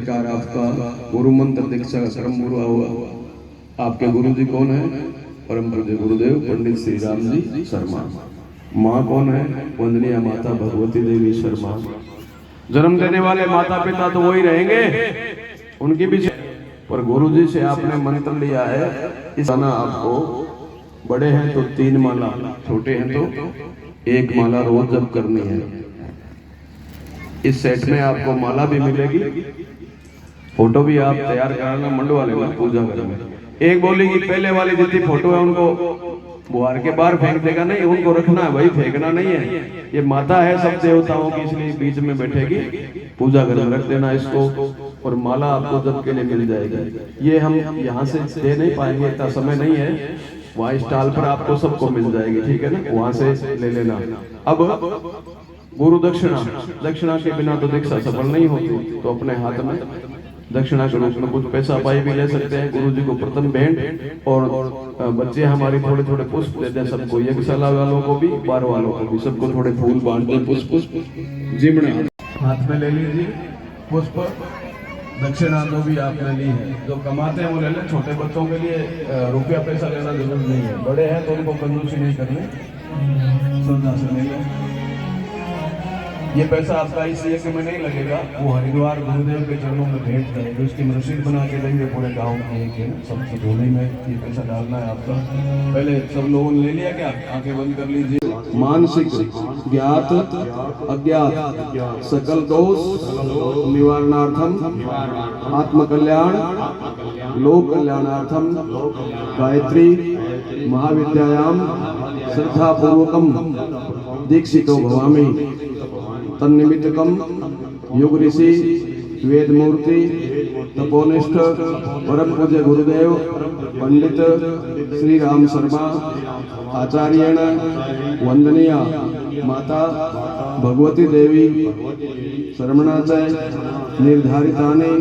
प्रकार आपका गुरु मंत्र दीक्षा का क्रम पूरा हुआ। आपके गुरु जी कौन है? परम पूज्य गुरुदेव पंडित श्री राम जी शर्मा। माँ कौन है? वंदनीय माता भगवती देवी शर्मा। जन्म देने वाले माता पिता तो वही रहेंगे, उनकी भी, पर गुरु जी से आपने मंत्र लिया है। इस ना आपको बड़े हैं तो 3 माला, छोटे हैं तो 1 माला रोज जप करनी है। इस सेट में आपको माला भी मिलेगी, फोटो भी आप तैयार कराना, मंडवा लेना पूजा करने। एक बोलेगी पहले वाली जितनी फोटो है उनको बुहार के बाहर फेंक देगा, नहीं, उनको रखना है भाई, फेंकना नहीं है। ये माता है सब देवताओं की, इसलिए बीच में बैठेगी, पूजा करके रख देना इसको, और माला आपको जब के लिए मिल जाएगी। ये हम यहाँ से दे नहीं पाएंगे, इतना समय नहीं है। वहाँ स्टॉल पर आपको सबको मिल जाएगी, ठीक है ना, वहाँ से ले लेना। अब गुरु दक्षिणा, दक्षिणा के बिना तो दीक्षा सफल नहीं होती, तो अपने हाथ में दक्षिणा के रूप में कुछ पैसा पाई भी ले सकते हैं। गुरु जी को प्रथम भेंट, और बच्चे हमारे थोड़े थोड़े पुष्प देते हैं सबको, यज्ञशाला वालों को भी, बार वालों को भी, सबको थोड़े फूल बांटते हैं, पुष्प जिमना हाथ में ले लीजिए, पुष्प दक्षिणा जो भी आपने ली है, जो कमाते हैं वो ले लें। छोटे बच्चों के लिए रुपया पैसा लेना जरूरी नहीं है, बड़े हैं तो उनको कंजूसी नहीं करनी, श्रद्धा से ले लें। ये पैसा आपका इस यज्ञ में नहीं लगेगा, वो हरिद्वार गुरुदेव के चरणों में भेंट करेंगे, उसकी रसीद बना के देंगे पूरे गांव के सबसे धोने में ये पैसा डालना है आपका। पहले सब लोगों ने ले लिया क्या? आंखें बंद कर लीजिए। मानसिक ज्ञात अज्ञात सकल दोष निवारणार्थम आत्म कल्याण लोक कल्याणार्थम गायत्री महाविद्यायाम श्रद्धा पूर्वकम दीक्षितो भवामि। तन्निमित्तकम युग ऋषि वेद मूर्ति तपोनिष्ठ परम पूज्य गुरुदेव पंडित श्री राम शर्मा आचार्येण वंदनीय माता भगवती देवी शर्मणा च निर्धारितानि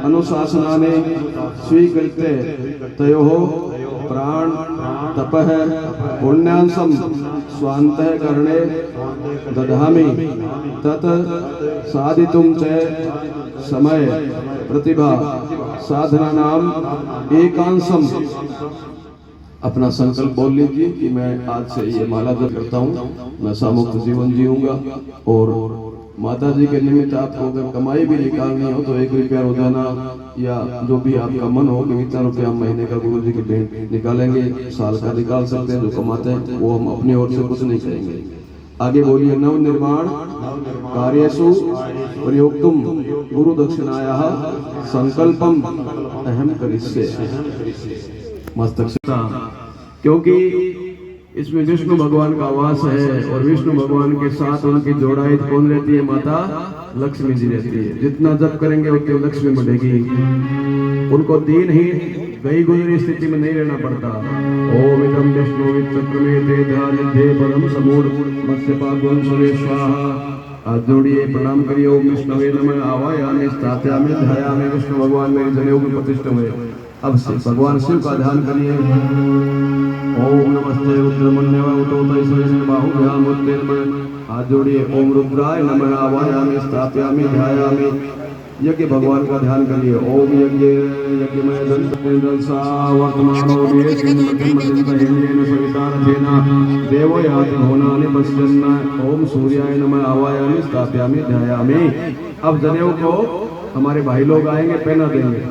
अनुशासनानि स्वीकृत्य तयोः प्राण तपः पुण्यांशं स्वान्तःकरणे दधामि। तत् साधितुं च समय प्रतिभा साधनानाम एकांशम। अपना संकल्प बोल लीजिए कि मैं आज से ये माला जप करता हूँ, नशा मुक्त जीवन जीऊंगा, और माता जी के निमित्त आपको अगर कमाई भी निकालनी हो तो 1 रुपया रोजाना, या जो भी आपका मन हो कि इतना रुपया हम महीने का गुरु जी की भेंट निकालेंगे, साल का निकाल सकते हैं, जो कमाते हैं वो हम अपनी ओर से कुछ नहीं करेंगे। आगे बोलिए। नव निर्माण कार्यसु प्रयोक्तुम गुरु दक्षिणायाः संकल्पम अहम करिष्ये। मस्तक, क्योंकि इसमें विष्णु भगवान का वास है, और विष्णु भगवान के साथ उनकी जोड़ाई कौन रहती है? माता लक्ष्मी जी रहती है। जितना जप करेंगे उतनी लक्ष्मी बढ़ेगी, उनको दीन ही गई गुजरी स्थिति में नहीं रहना पड़ता। ओम इदं विष्णु चक्रमेते ध्यानिध्ये परम समूढ़ मत्स्यपाद्वं सुरेश्वाहा। हाथ जोड़िए, प्रणाम करिए। ओम विष्णवे नमः। आवायामि स्थापयामि ध्यायामि। विष्णु भगवान मेरे जनेऊ में प्रतिष्ठित हुए। अब भगवान शिव का ध्यान करिए। ओम नमस्ते रुद्रमन्यव उतोतैश्वर्य बाहुभ्याम उत्तीर्ण। हाथ जोड़िए। ओम रुद्राय नमः। आवायामि स्थापयामि ध्यायामि। यज्ञ भगवान का ध्यान करिए। ओम यज्ञ यज्ञमय दंसा वर्तमानो मध्यम सवितारथेना देवो याति भुवनानि पश्यन्। ओम सूर्याय नमः। आवायामि स्थापयामि ध्यायामि। अब जनेऊ को हमारे भाई लोग आएंगे, पहना देंगे।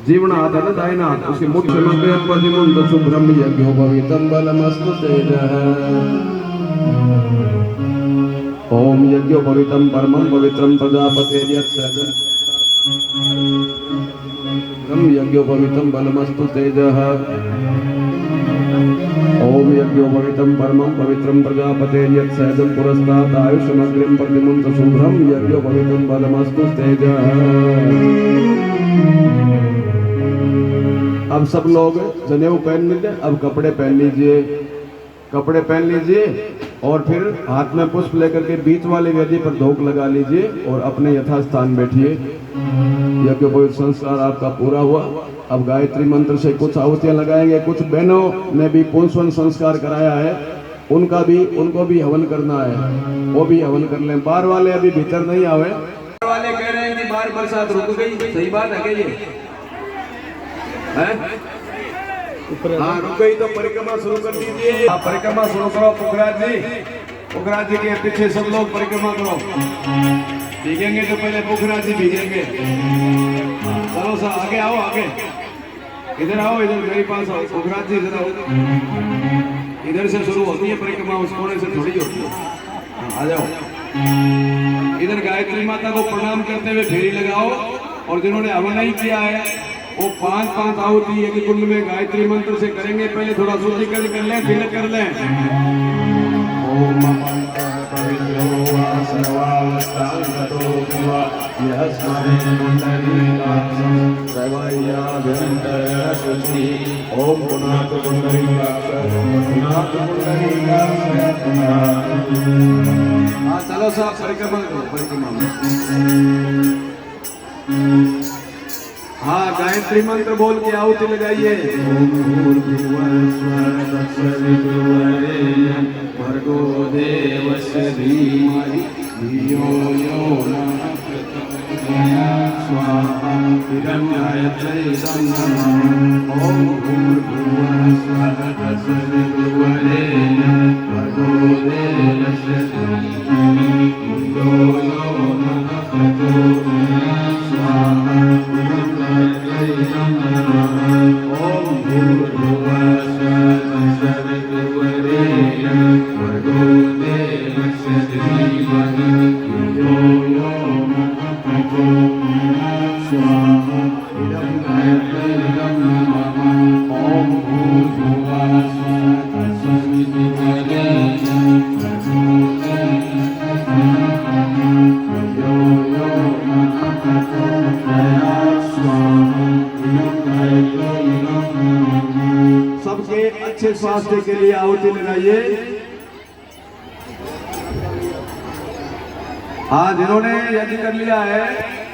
जीवनाथ है ना, दायनाथ, उसके मुख्य मंत्र प्रतिमुंड शुभ्रम यज्ञो भवितम बलमस्तु तेजः। ओम यज्ञो भवितम परमं पवित्रं प्रजापतेर्यत्सर्गं यज्ञो भवितम बलमस्तु तेजः। ओम यज्ञो भवितम परमं पवित्रं प्रजापतेर्यत्सर्गं पुरस्तात् आयुष्मग्रिं प्रतिमुंड शुभ्रं यज्ञो भवितम बलमस्तु तेजः। अब सब लोग जनेऊ पहन लीजिए। अब कपड़े पहन लीजिए, कपड़े पहन लीजिए, और फिर हाथ में पुष्प लेकर के बीच वाली वेदी पर धोख लगा लीजिए और अपने यथास्थान बैठिए। यज्ञ पवित्र संस्कार आपका पूरा हुआ। अब गायत्री मंत्र से कुछ आहुतियां लगाएंगे। कुछ बहनों ने भी पुंसवन संस्कार कराया है, उनको भी हवन करना है, वो भी हवन कर लें। बाहर वाले अभी भीतर नहीं आवे। वाले कह रहे हैं कि बार बरसात रुक गई, सही बात है क्या ये? हैं? हाँ रुक गई तो परिक्रमा शुरू कर दीजिए। हाँ परिक्रमा शुरू करो पुखराज जी। पुखराज जी के पीछे सब लोग परिक्रमा करो। भीगेंगे तो पहले पुखराज जी भीगेंगे। चलो सर आगे आओ, आगे इधर आओ, इधर मेरे पास आओ। पुखराज जी इधर आओ, इधर से शुरू होती है परिक्रमा, उस कोने से थोड़ी होती है। आ जाओ इधर। गायत्री माता को प्रणाम करते हुए फेरी लगाओ। और जिन्होंने हवन नहीं किया है वो 5-5 आहुति एक कुंड में गायत्री मंत्र से करेंगे। पहले थोड़ा शुद्धिकरण कर लें, तिलक कर लें। ओम पवित्रो वा सर्वावस्थांगतो वा यस्मरे पुंडरीकाक्षं सर्वैयाभ्यन्तरशुद्धि। ओम पुनातु पुंडरीकाक्ष पुनातु पुंडरीकाक्ष पुनातु। हाँ चलो साहब परिक्रमा करो, परिक्रमा। हाँ गायत्री मंत्र बोल के आहुति लगाइए। भर्गो देवस्य धीमहि धियो यो नः प्रचोदयात्। स्वाहा हिरण्यायत्रै नमः। ओम भूर्भुवः स्वः तत्सवितुर्वरेण्यं भर्गो देवस्य धीमहि धियो यो नः प्रचोदयात्। स्वाहा हिरण्यायत्रै नमः। ओम भूर्भुवः स्वः तत्सवितुर्वरेण्यं भर्गो देवस्य धीमहि धियो यो नः प्रचोदयात्। स्वाहा हिरण्यायत्रै नमः। ओम भूर्भुवः स्वः तत्सवितुर्वरेण्यं भर्गो देवस्य धियो यो नः प्रचोदयात्। स्वाहा हिरण्यायत्रै नमः। सबके अच्छे स्वास्थ्य के लिए आहुति लगाइए। हाँ जिन्होंने यज्ञ कर लिया है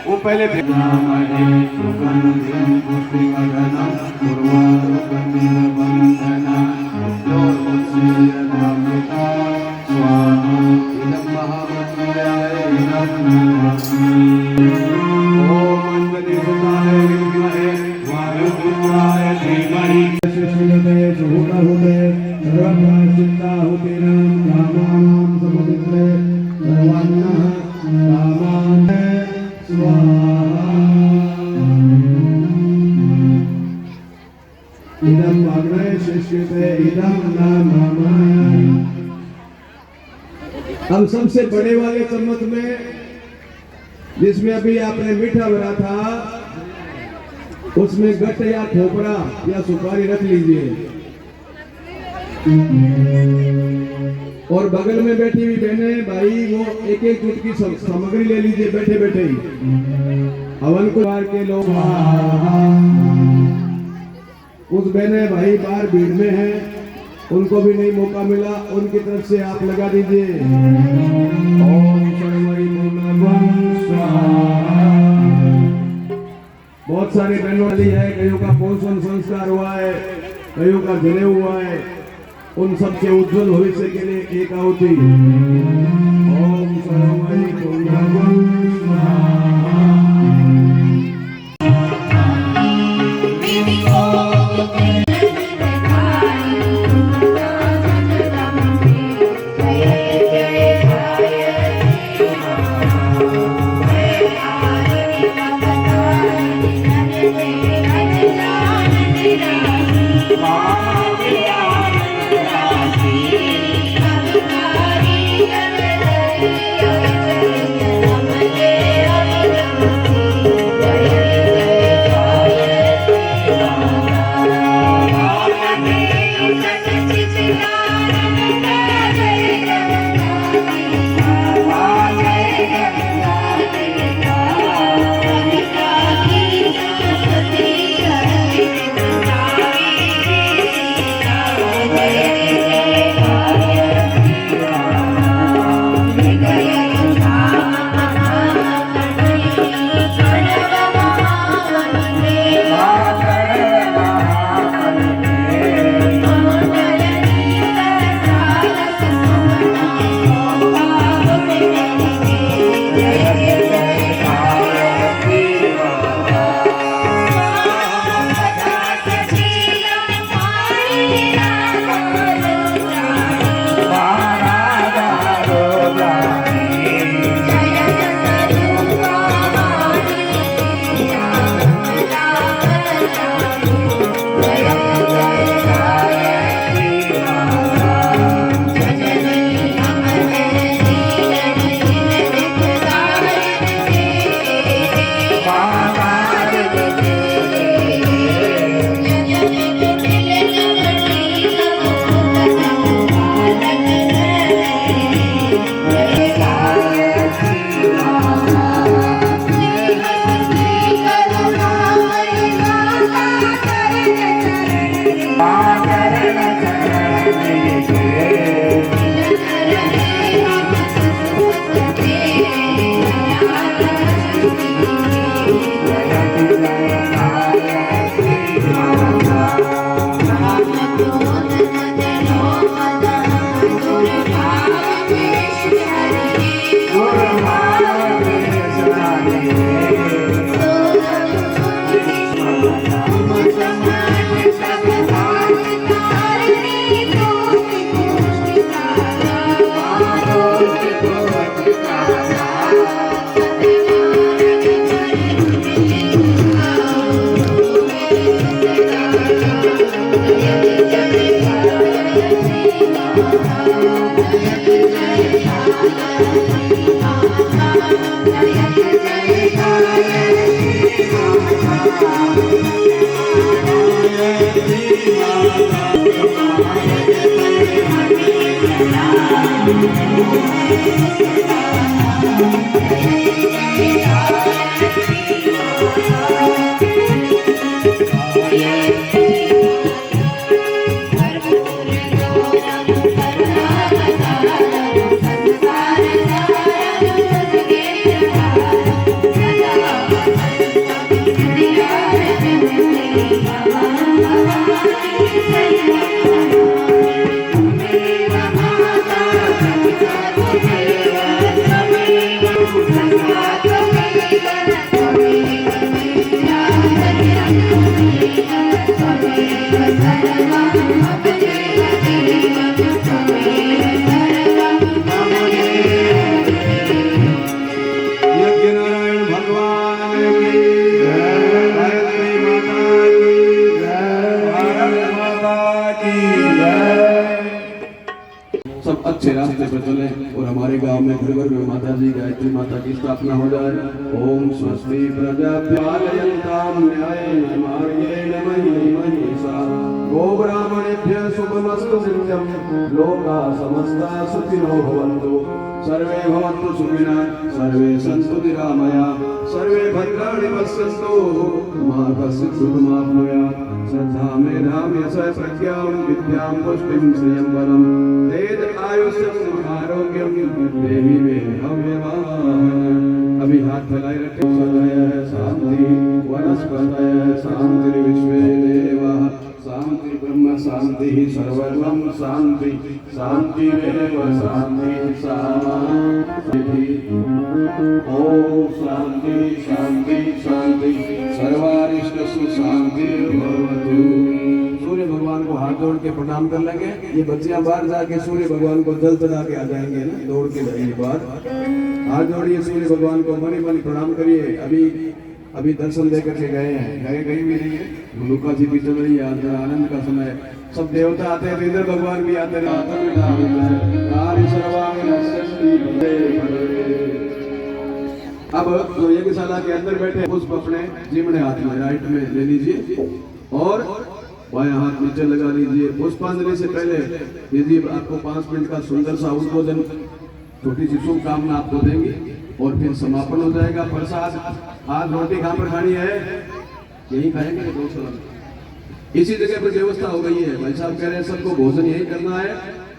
वो पहले हम सबसे बड़े वाले चम्मच में जिसमें अभी आपने मीठा भरा था उसमें गट या खोपड़ा या सुपारी रख लीजिए। और बगल में बैठी हुई बहने भाई वो एक एक चुटकी सामग्री ले लीजिए बैठे बैठे ही। हवन को बाहर के लोग उस बहने भाई बाहर भीड़ में है उनको भी नहीं मौका मिला, उनकी तरफ से आप लगा दीजिए। ओम सर्वै पूर्णमं स्वाहा। बहुत सारे बहनों वाली है, कईयों का पोषण संस्कार हुआ है, कईयों का जनेऊ हुआ है। उन सबके उज्जवल भविष्य के लिए एक आहुति। ओम सर्वै पूर्णमं स्वाहा। Mama, यज्ञनारायण भगवान की जय, गायत्री माता की जय, भारत माता की जय। सब अच्छे रास्ते पर चले और हमारे गांव में घर घर में माता जी गायत्री माता की स्थापना हो जाए। ओम स्वस्ति प्रजाभ्यालयन्तां न्यायेन मार्गेण मयि महिषा गो ब्राह्मणेभ्यः शुभमस्तु नित्यं लोकाः समस्ताः सुखिनो भवन्तु सर्वे भवन्तु सुखिनः सर्वे सन्तु निरामयाः सर्वे भद्राणि पश्यन्तु मा कश्चित् दुःखमाप्नुयात् श्रद्धा मेधां यशः प्रज्ञां विद्यां पुष्टिं श्रियं बलं तेज आयुष्यं आरोग्यं देवी मे हव्यवान्। अभी हाथ फैलाए रखे। सदय शांति वनस्पतय शांति विश्वे देवाः शांति ब्रह्म शांति सर्वं शांति शांतिरेव शांति शांति। ओम शांति शांति शांति सर्वारिष्टसु शांतिर्भवतु। सूर्य भगवान को हाथ जोड़ के प्रणाम कर लेंगे। ये बच्चियां बाहर जाके सूर्य भगवान को जल चढ़ा के आ जाएंगे ना, दौड़ के जाएंगे बाहर। हाथ जोड़िए सूर्य भगवान को, मनी मनी प्रणाम करिए। अभी दर्शन दे करके गए हैं, गए कहीं भी नहीं है। लुका जी भी चल रही है, आज आनंद का समय। सब देवता आते हैं, इंद्र भगवान भी आते हैं। अब जो यज्ञशाला के अंदर बैठे पुष्प अपने जिमने हाथ में राइट में ले लीजिए और बायां हाथ नीचे लगा लीजिए। पुष्पांजलि से पहले दीदी आपको 5 मिनट का सुंदर सा उद्बोधन, छोटी सी शुभकामना आपको देंगी और फिर समापन हो जाएगा। प्रसाद आज रोटी कहाँ पर खानी है? यही खाएंगे गौशाला में। इसी जगह पर व्यवस्था हो गई है। भाई साहब कह रहे हैं सबको भोजन यही करना है,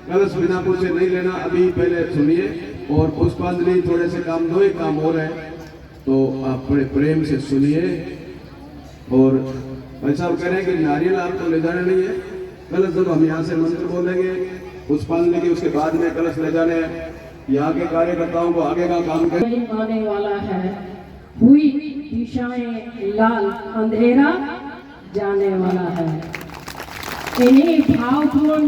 कलश बिना पूछे नहीं लेना। अभी पहले सुनिए और पुष्पांजलि थोड़े से काम, 2 ही काम हो रहे हैं, तो आप बड़े प्रेम से सुनिए। और भाई साहब कह रहे हैं कि नारियल आपको ले जाने नहीं है, कलश जब हम यहाँ से मंत्र बोलेंगे पुष्पांजलि की, उसके बाद में कलश ले जाने हैं। यहाँ के कार्यकर्ताओं को आगे का काम करें। आने वाला है, हुई दिशाएं लाल, अंधेरा जाने वाला है। इन्हीं भावपूर्ण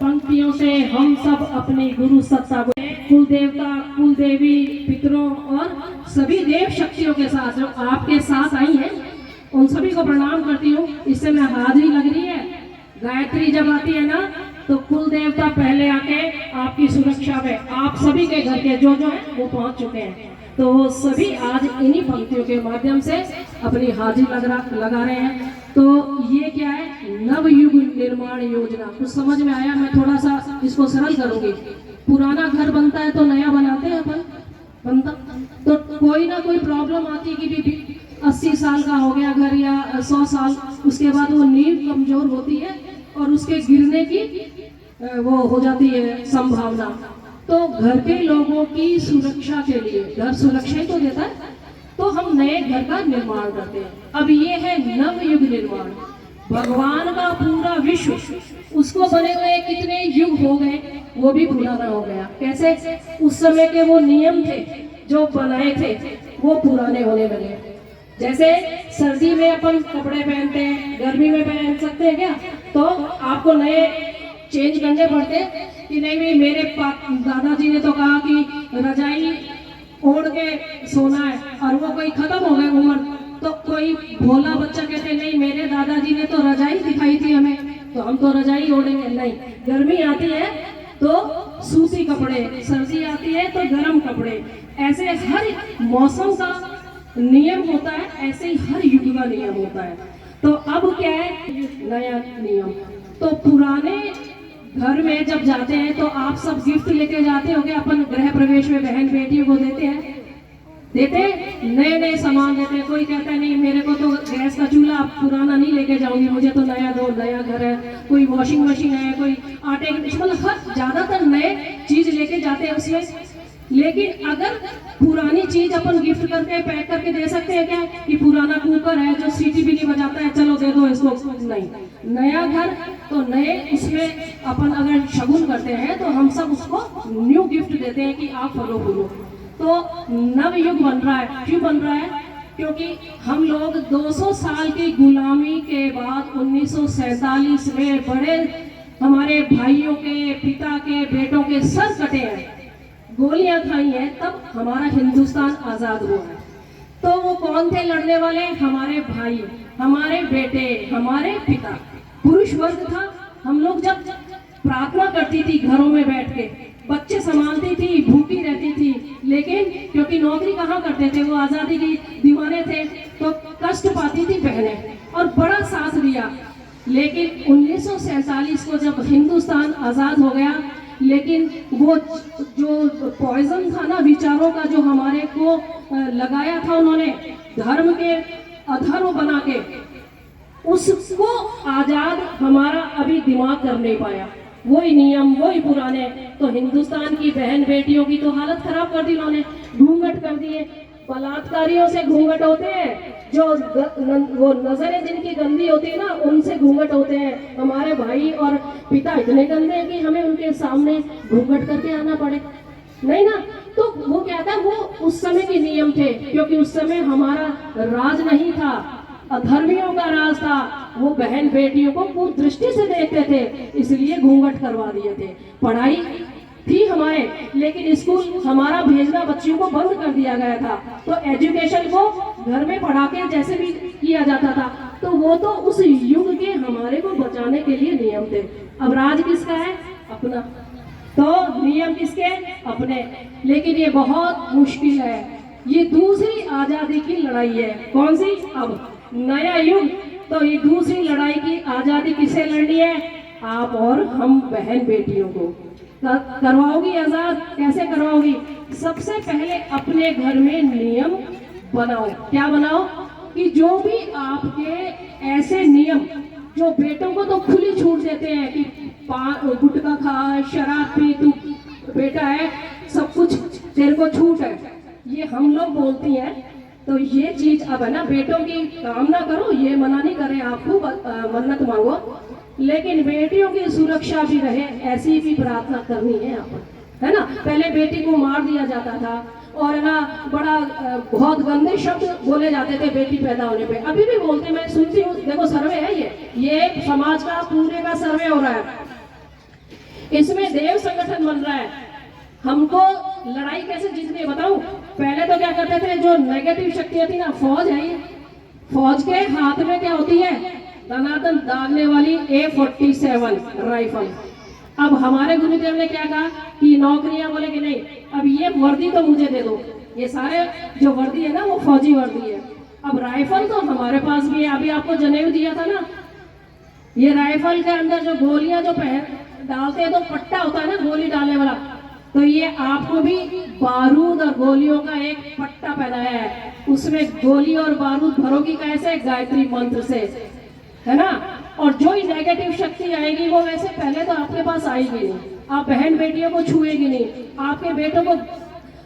पंक्तियों से हम सब अपनी गुरु सत्ता को, कुल देवता, कुल देवी, पितरों और सभी देव शक्तियों के साथ जो आपके साथ आई हैं, उन सभी को प्रणाम करती हूँ। इससे मैं हाजिरी लग रही है। गायत्री जब आती है ना, तो कुल देवता पहले आके आपकी सुरक्षा में आप सभी के घर के जो है वो पहुंच चुके हैं। तो वो सभी आज इन्हीं पंक्तियों के माध्यम से अपनी हाजिरी लगा रहे हैं। तो ये क्या है? नवयुग निर्माण योजना। कुछ समझ में आया? मैं थोड़ा सा इसको सरल करूंगी। पुराना घर बनता है तो नया बनाते हैं अपन, बनता तो कोई ना कोई प्रॉब्लम आती है कि भी 80 साल का हो गया घर या 100 साल, उसके बाद वो नींव कमजोर होती है और उसके गिरने की वो हो जाती है संभावना। तो घर के लोगों की सुरक्षा के लिए, घर सुरक्षा ही तो देता है, तो हम नए घर का निर्माण करते हैं। अब ये है नवयुग निर्माण। भगवान का पूरा विश्व, उसको बने हुए कितने युग हो गए, वो भी पुराना हो गया। कैसे? उस समय के वो नियम थे जो बनाए थे, वो पुराने होने लगे। जैसे सर्दी में अपन कपड़े पहनते हैं, गर्मी में पहन सकते हैं क्या? तो आपको नए चेंज करने पड़ते कि नहीं भाई, मेरे दादाजी ने तो कहा कि रजाई ओढ़ के सोना है, और वो कोई खत्म हो गए उम्र, तो कोई भोला बच्चा कहते नहीं, मेरे दादाजी ने तो रजाई दिखाई थी हमें, तो हम तो रजाई ओढ़ेंगे। नहीं, गर्मी आती है तो सूती कपड़े, सर्दी आती है तो गर्म कपड़े। ऐसे हर मौसम का नियम होता है, ऐसे ही हर युग का नियम होता है। तो अब क्या है? नया नियम। तो पुराने घर में जब जाते हैं तो आप सब गिफ्ट लेके जाते होंगे, अपन गृह प्रवेश में बहन बेटियों को देते हैं, देते नए नए सामान देते हैं। कोई कहता है नहीं मेरे को तो गैस का चूल्हा पुराना नहीं लेके जाऊंगी, मुझे तो नया दो, नया घर है, कोई वॉशिंग मशीन है, कोई आटे की, मतलब हर ज्यादातर नए चीज लेके जाते हैं उसमें। लेकिन अगर पुरानी चीज अपन गिफ्ट करके पैक करके दे सकते हैं क्या, कि पुराना कुकर है जो सीटी भी नहीं बजाता है, चलो दे दो इसको, नहीं। नया घर तो नए, उसमें अपन अगर शगुन करते हैं तो हम सब उसको न्यू गिफ्ट देते हैं कि आप फलो फूलो। तो नव युग बन रहा है। क्यों बन रहा है? क्योंकि हम लोग 200 साल की गुलामी के बाद 1947 में बड़े हमारे भाइयों के, पिता के, बेटों के सर कटे हैं, गोलियां खाई हैं, तब हमारा हिंदुस्तान आजाद हुआ है। तो वो कौन थे लड़ने वाले? हमारे भाई, हमारे बेटे, हमारे पिता, पुरुष वर्ग था। हम लोग जब प्रार्थना करती थी घरों में बैठ के, बच्चे संभालती थी, भूखी रहती थी, लेकिन क्योंकि नौकरी कहाँ करते थे, वो आजादी की दीवाने थे, तो कष्ट पाती थी बहनें, और बड़ा साथ दिया। लेकिन 1947 को जब हिंदुस्तान आजाद हो गया, लेकिन वो जो पॉइजन था ना विचारों का, जो हमारे को लगाया था उन्होंने, धर्म के अधर्म बना के, उसको आजाद हमारा अभी दिमाग कर नहीं पाया। वही नियम, वही पुराने। तो हिंदुस्तान की बहन बेटियों की तो हालत खराब कर दी उन्होंने, घूंघट कर दिए। बलात्कारियों से घूंघट होते हैं, जो वो नजरें जिनकी गंदी होती है ना, उनसे घूंघट होते हैं। हमारे भाई और पिता इतने गंदे हैं कि हमें उनके सामने घूंघट करके आना पड़े, नहीं ना। तो वो क्या था, वो उस समय के नियम थे, क्योंकि उस समय हमारा राज नहीं था, अधर्मियों का राज था। वो बहन बेटियों को पूरी दृष्टि से देखते थे, इसलिए घूंघट करवा दिए थे। पढ़ाई थी हमारे, लेकिन स्कूल हमारा भेजना बच्चियों को बंद कर दिया गया था। तो एजुकेशन को घर में पढ़ा के जैसे भी किया जाता था। तो वो तो उस युग के हमारे को बचाने के लिए नियम थे। अब राज किसका है? अपना। तो नियम किसके? अपने। लेकिन ये बहुत मुश्किल है। ये दूसरी आजादी की लड़ाई है। कौन सी? अब नया युग। तो ये दूसरी लड़ाई की आजादी किसे लड़नी है? आप और हम बहन बेटियों को। करवाओगी आजाद? कैसे करवाओगी? सबसे पहले अपने घर में नियम बनाओ। क्या बनाओ? कि जो भी आपके ऐसे नियम जो बेटों को तो खुली छूट देते हैं कि गुटखा खा, शराब पी, तू बेटा है, सब कुछ तेरे को छूट है, ये हम लोग बोलती हैं। तो ये चीज अब है ना, बेटों की कामना करो, ये मना नहीं करे आपको, मन्नत मांगो, लेकिन बेटियों की सुरक्षा भी रहे, ऐसी भी प्रार्थना करनी है आप, है ना। पहले बेटी को मार दिया जाता था, और ना बड़ा बहुत गंदे शब्द बोले जाते थे बेटी पैदा होने पे। अभी भी बोलते, मैं सुनती हूँ। देखो सर्वे है ये समाज का पूरे का सर्वे हो रहा है, इसमें देव संगठन बन रहा है। हमको लड़ाई कैसे जीतनी है बताऊं? पहले तो क्या करते थे, जो नेगेटिव शक्तियां थी ना, फौज है ये, फौज के हाथ में क्या होती है? दनादन दागने वाली A47 राइफल। अब हमारे गुरुदेव ने क्या कहा कि नौकरियां, बोले कि नहीं, अब ये वर्दी तो मुझे दे दो। ये सारे जो वर्दी है ना, वो फौजी वर्दी है। अब राइफल तो हमारे पास भी है, अभी आपको जनेऊ दिया था ना, ये राइफल के अंदर जो गोलियां जो डालते हैं, तो पट्टा होता है ना गोली डालने वाला, तो ये आपको भी बारूद और गोलियों का एक पट्टा पहनाया है। उसमें गोली और बारूद भरोगी कैसे? गायत्री मंत्र से, है ना। और जो ही नेगेटिव शक्ति आएगी वो वैसे पहले तो आपके पास आएगी नहीं, आप बहन बेटियों को छुएगी नहीं, आपके बेटों को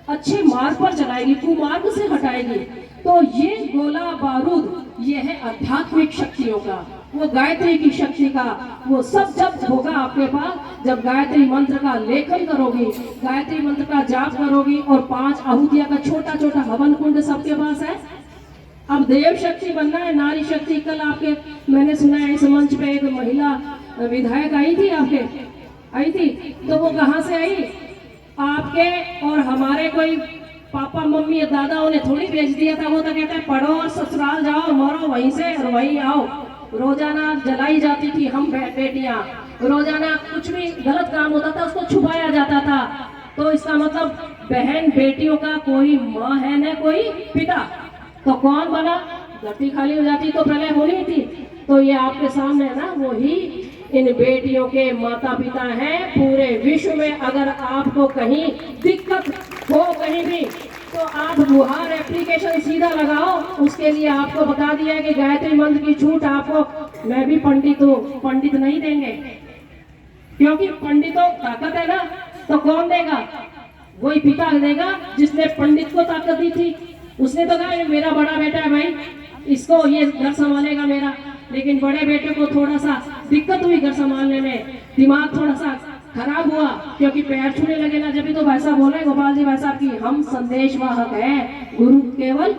अच्छे मार्ग पर चलाएगी, कुमार्ग से हटाएगी। तो ये गोला बारूद, ये है आध्यात्मिक शक्तियों का, वो गायत्री की शक्ति का। वो सब जब होगा आपके पास, जब गायत्री मंत्र का लेखन करोगी, गायत्री मंत्र का जाप करोगी, और 5 आहुतियां का छोटा छोटा हवन कुंड सबके पास है। अब देव शक्ति बनना है, नारी शक्ति। कल आपके मैंने सुना है इस मंच पे एक महिला विधायक आई थी, आपके आई थी, तो वो कहाँ से आई? आपके और हमारे कोई पापा मम्मी दादाओं ने थोड़ी भेज दिया था। वो तो कहते हैं पढ़ो और ससुराल जाओ, मरो वहीं से और वहीं आओ। रोजाना जलाई जाती थी हम बेटियां, रोजाना कुछ भी गलत काम होता था उसको छुपाया जाता था। तो इसका मतलब बहन बेटियों का कोई माँ है न कोई पिता, तो कौन बना? धरती खाली हो जाती तो प्रलय होनी थी। तो ये आपके सामने है ना, वही इन बेटियों के माता पिता हैं पूरे विश्व में। अगर आपको कहीं दिक्कत हो कहीं भी तो आप गुहार एप्लीकेशन सीधा लगाओ। उसके लिए आपको बता दिया है कि गायत्री मंत्र की छूट आपको, मैं भी पंडित हूँ, पंडित नहीं देंगे, क्योंकि पंडितों ताकत है ना, तो कौन देगा? वही पिता देगा जिसने पंडित को ताकत दी थी। उसने तो कहा मेरा बड़ा बेटा है भाई, इसको ये घर संभालेगा मेरा। लेकिन बड़े बेटे को थोड़ा सा दिक्कत हुई घर संभालने में, दिमाग थोड़ा सा खराब हुआ, क्योंकि पैर छूने लगे ना। जब तो वैसा बोले गोपाल जी भाई साहब की हम संदेशवाहक हैं, गुरु केवल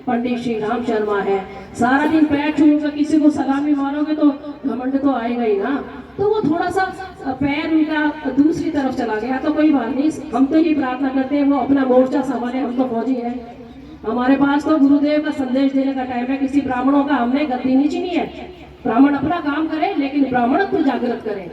पंडित श्री राम शर्मा है। सारा दिन पैर छूकर किसी को सलामी मारोगे तो घमंड तो आएगा ही ना। तो वो थोड़ा सा पैर उनका दूसरी तरफ चला गया, तो कोई बात नहीं। हम तो ये प्रार्थना करते हैं वो अपना मोर्चा संभाले, हम तो फौजी हैं। हमारे पास तो गुरुदेव का संदेश देने का टाइम है। किसी ब्राह्मणों का हमने गद्दी नहीं छीनी है। ब्राह्मण अपना काम करे, लेकिन ब्राह्मणत्व जागृत करें,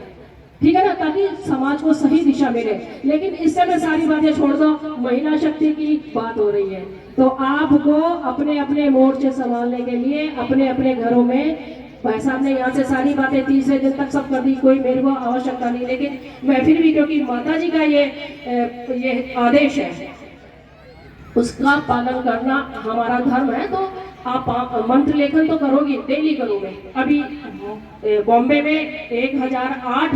ठीक है ना, ताकि समाज को सही दिशा मिले। लेकिन इस समय सारी बातें छोड़ दो, महिला शक्ति की बात हो रही है। तो आपको अपने अपने मोर्चे संभालने के लिए अपने अपने घरों में, भाई साहब ने यहाँ से सारी बातें तीसरे दिन तक सब कर दी, कोई मेरे को आवश्यकता नहीं। लेकिन मैं फिर भी, क्योंकि माता जी का ये आदेश है, उसका पालन करना हमारा धर्म है। तो आप मंत्र लेखन तो करोगे, डेली करोगे। अभी बॉम्बे में 1008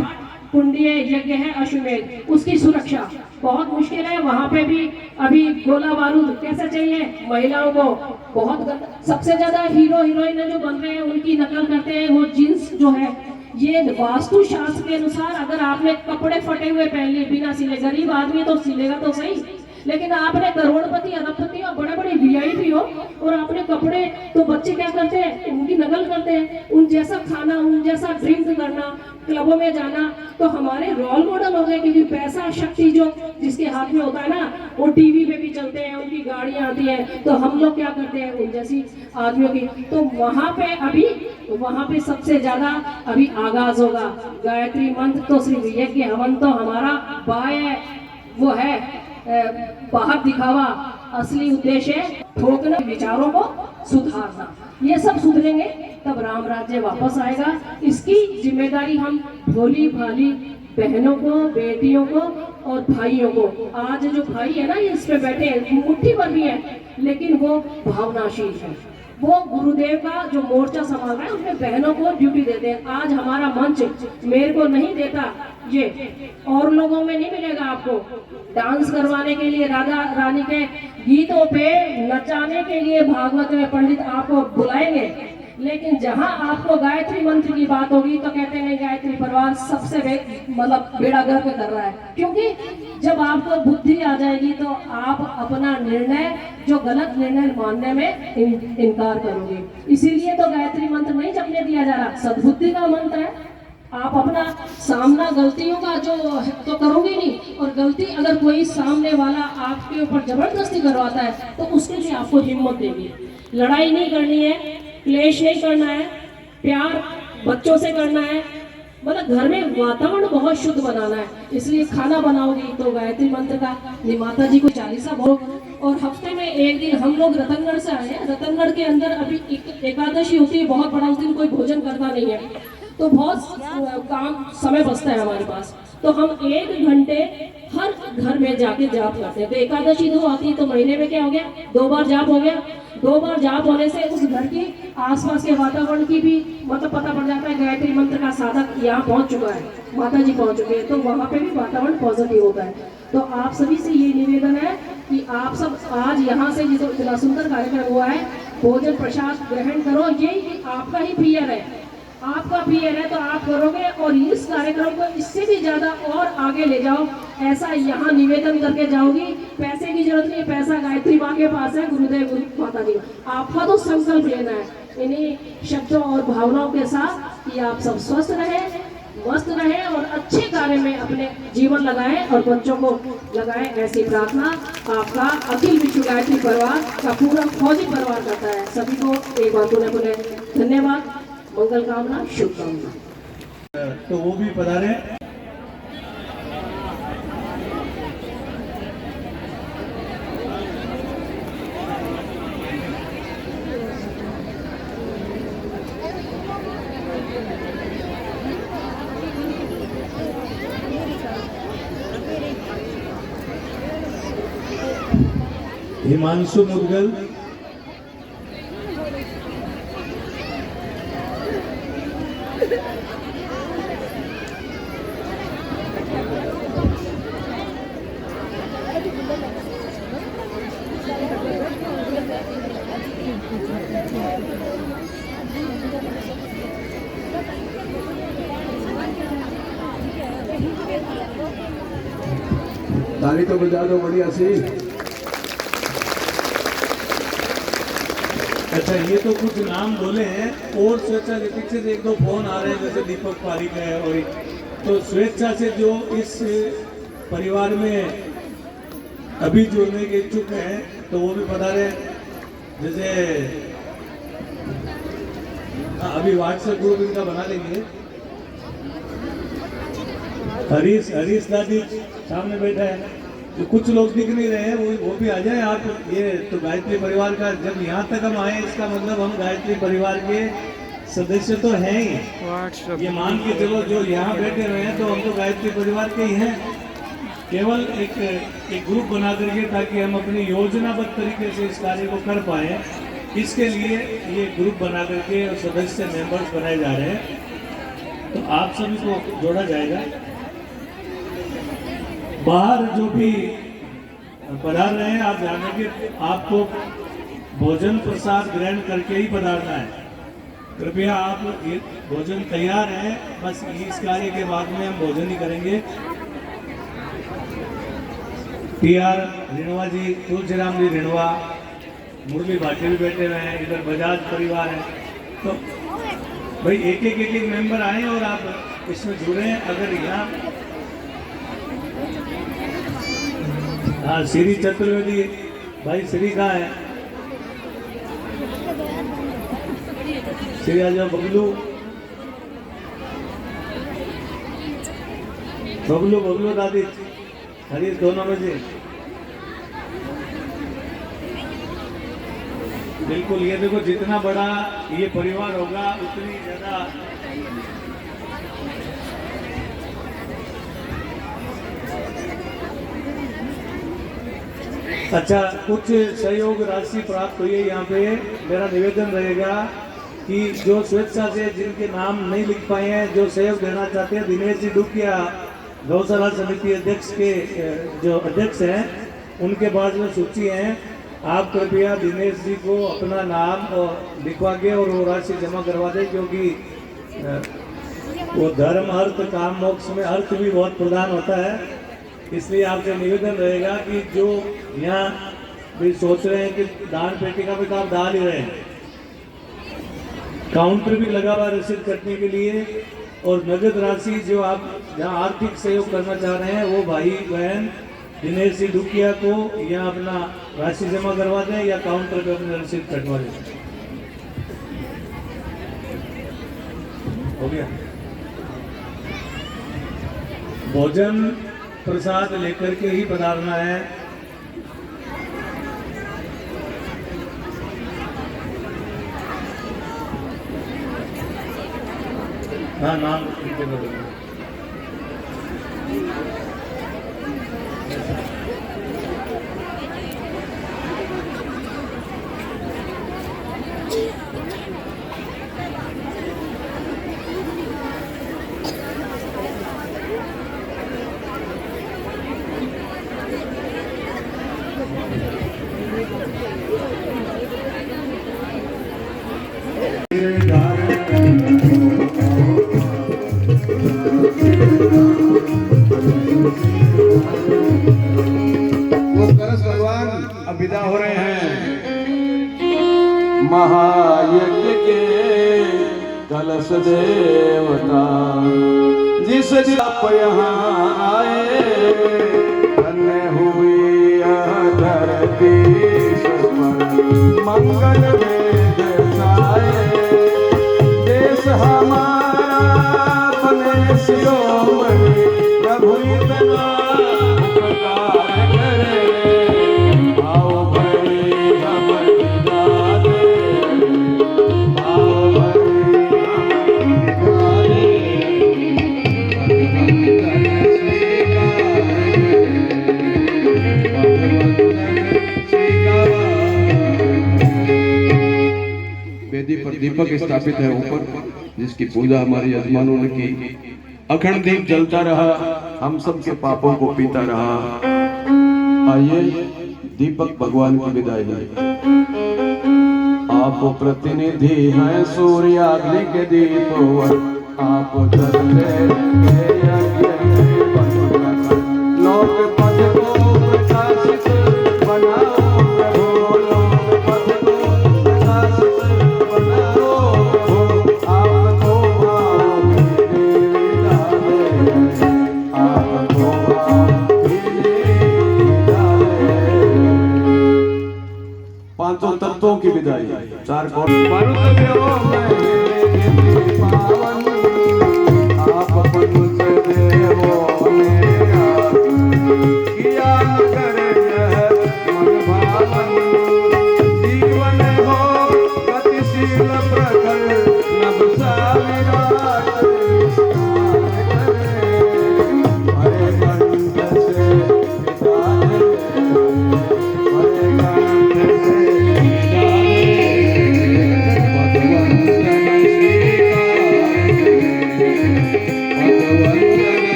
कुंडीय यज्ञ है अश्वमेध, उसकी सुरक्षा बहुत मुश्किल है। वहां पे भी अभी गोला बारूद कैसे चाहिए महिलाओं को, बहुत सबसे ज्यादा हीरो हीरोइन जो बन रहे हैं उनकी नकल करते हैं। वो जींस जो है, ये वास्तु शास्त्र के अनुसार अगर आपने कपड़े फटे हुए पहन लिए बिना सिले, गरीब आदमी तो सिलेगा तो सही, लेकिन आपने करोड़पति अरबपति और बड़े बड़े वीआईपी हो और आपने कपड़े, तो बच्चे क्या करते हैं, उनकी नकल करते हैं। उन जैसा खाना, उन जैसा ड्रिंक करना, क्लबों में जाना, तो हमारे रोल मॉडल हो गए। क्योंकि पैसा शक्ति जो जिसके हाथ में होता है ना, वो टीवी पे भी चलते हैं, उनकी गाड़ियां आती हैं, तो हम लोग क्या करते हैं उन जैसी आदमियों की। तो वहां पे सबसे ज्यादा अभी आगाज होगा गायत्री मंत्र। तो सिर्फ यज्ञ हवन तो हमारा बाय वो है बाहर दिखावा, असली उद्देश्य है ठोकना, विचारों को सुधारना। ये सब सुधरेंगे तब राम राज्य वापस आएगा। इसकी जिम्मेदारी हम भोली भाली बहनों को, बेटियों को और भाइयों को, आज जो भाई है ना ये इस पे बैठे हैं, मुट्ठी भर भी है, लेकिन वो भावनाशील है। वो गुरुदेव का जो मोर्चा संभाल रहा है उसमें बहनों को ड्यूटी देते हैं। आज हमारा मंच मेरे को नहीं देता, ये और लोगों में नहीं मिलेगा आपको। डांस करवाने के लिए, राधा रानी के गीतों पे नचाने के लिए भागवत में पंडित आपको बुलाएंगे, लेकिन जहां आपको गायत्री मंत्र की बात होगी तो कहते हैं गायत्री परिवार सबसे मतलब बेड़ा गर्क कर रहा है। क्योंकि जब आपको बुद्धि आ जाएगी तो आप अपना निर्णय, जो गलत निर्णय मानने में इनकार करोगे। इसीलिए तो गायत्री मंत्र नहीं जपने दिया जा रहा, सद्बुद्धि का मंत्र है। आप अपना सामना गलतियों का जो तो करोगे नहीं, और गलती अगर कोई सामने वाला आपके ऊपर जबरदस्ती करवाता है तो उसके लिए आपको हिम्मत देगी। लड़ाई नहीं करनी है, क्लेश नहीं करना है, प्यार बच्चों से करना है, मतलब घर में वातावरण बहुत शुद्ध बनाना है। इसलिए खाना बनाओगी तो गायत्री मंत्र का माता जी को 40 बोलो। और हफ्ते में एक दिन हम लोग रतनगढ़ से आए हैं, रतनगढ़ के अंदर अभी एकादशी होती है बहुत बड़ा, उस दिन कोई भोजन करता नहीं है, तो बहुत काम समय बचता है हमारे पास। तो हम 1 घंटे हर घर में जाके जाप करते हैं। तो एकादशी 2 आती है तो महीने में क्या हो गया, 2 बार जाप हो गया। 2 बार जाप होने से उस घर की आसपास के वातावरण की भी मतलब पता पड़ जाता है गायत्री मंत्र का साधक यहाँ पहुँच चुका है, माता जी पहुँच चुके हैं, तो वहाँ पे भी वातावरण पॉजिटिव होता है। तो आप सभी से ये निवेदन है कि आप सब आज यहाँ से जो इतना सुंदर कार्यक्रम हुआ है, भोजन प्रसाद ग्रहण करो। ये आपका ही प्रियर है, आपका प्रियर है तो आप करोगे, और इस कार्यक्रम को इससे भी ज्यादा और आगे ले जाओ, ऐसा यहाँ निवेदन करके जाओगी। पैसे की जरूरत नहीं है, पैसा गायत्री माँ के पास है, गुरुदेव गुरु माता जी। आपका तो संकल्प लेना है इन्हीं शब्दों और भावनाओं के साथ कि आप सब स्वस्थ रहें, मस्त रहें और अच्छे कार्य में अपने जीवन लगाएं और बच्चों को लगाएं। ऐसी प्रार्थना आपका अखिल विश्व गायत्री परिवार का पूरा फौजी परिवार करता है। सभी को एक बार बोले धन्यवाद, मंगल कामना, शुभकामना। तो वो भी पधारे। हिमांशु मुदगल, ताली तो बजा दो बढ़िया सी। अच्छा ये तो कुछ नाम बोले हैं और स्वेच्छासेवी से एक दो फोन आ रहे हैं, जैसे दीपक पारिक है और तो स्वेच्छा से जो इस परिवार में अभी जुड़ने के इच्छुक हैं तो वो भी बता रहे हैं। जैसे अभी व्हाट्सएप ग्रुप इनका बना लेंगे। हरीश दादी सामने बैठा है, तो कुछ लोग दिख नहीं रहे हैं, वो भी आ जाए आप। ये तो गायत्री परिवार का, जब यहाँ तक हम आए इसका मतलब हम गायत्री परिवार के सदस्य तो हैं ही। ये मान के चलो जो यहाँ बैठे हुए हैं तो हम तो गायत्री परिवार के ही हैं। केवल एक ग्रुप बना करके ताकि हम अपनी योजनाबद्ध तरीके से इस कार्य को कर पाए, इसके लिए ये ग्रुप बना करके और सदस्य मेंबर्स बनाए जा रहे हैं। तो आप सभी को जोड़ा जाएगा। बाहर जो भी पधार रहे हैं आप जाने के आपको भोजन प्रसाद ग्रहण करके ही पधारना है। कृपया आप ये भोजन तैयार है, बस इस कार्य के बाद में हम भोजन ही करेंगे। टीआर रिणवा जी, तुलसीराम जी रिणवा, मुरली भाटी भी बैठे हुए हैं, इधर बजाज परिवार है। तो भाई एक मेंबर आए और आप इसमें जुड़े। अगर यहाँ हाँ श्री चतुर्वेदी भाई, श्री कहाँ है? श्री आ जाओ। बबलू दादी, हरीश दोनों में से बिल्कुल। ये देखो जितना बड़ा ये परिवार होगा उतनी ज्यादा अच्छा। कुछ सहयोग राशि प्राप्त हुई है यहाँ पे। मेरा निवेदन रहेगा कि जो स्वेच्छा से जिनके नाम नहीं लिख पाए हैं, जो सहयोग देना चाहते हैं, दिनेश जी डुकिया गौशाला समिति अध्यक्ष के जो अध्यक्ष हैं उनके पास में सूची है। आप कृपया दिनेश जी को अपना नाम लिखवा के और वो राशि जमा करवा दें, क्योंकि वो धर्म अर्थ काम मोक्ष में अर्थ भी बहुत प्रधान होता है। इसलिए आपसे निवेदन रहेगा कि जो यहाँ भी सोच रहे हैं कि दान पेटी का भी काम डाल ही रहे हैं, काउंटर भी लगा हुआ रसीद कटने के लिए। और नगद राशि जो आप जहाँ आर्थिक सहयोग करना चाह रहे हैं वो भाई बहन दिनेश जी डुकिया को यहाँ अपना राशि जमा करवा दें या काउंटर पे अपनी रसीद कटवा दें। हो गया। भोजन प्रसाद लेकर के ही पधारना है। हाँ नाम वो कलश भगवान अब विदा हो रहे हैं। महायज्ञ के कलश देवता जिस आप यहाँ आए, धन्य हुई यह धरती मंगल वेद छाए। देश हमारा बने शिरोमणि, प्रभु इतना उपकार करे। आओ भरी हम गाते, आओ भरी हम गाते, स्वीकार दीपक स्थापित है ऊपर, जिसकी पूजा हमारी यजमानों ने की। अखंड दीप जलता रहा, हम सब के पापों को पीता रहा। आइए दीपक भगवान की विदाई। आप प्रतिनिधि हैं सूर्याग्नि के दीपवर, आप चलते लोक पथ को प्रकाशित बनाओ प्रभु, लोक पथ को प्रकाशित बनाओ प्रभु, आपको आपको पांचों तत्वों की विदाई। चार कौन आप पंच देवों ने किया करे मन भावन, जीवन हो गतिशील प्रखर नभ साविराट हरे कंठ से पिता हरे कंठ से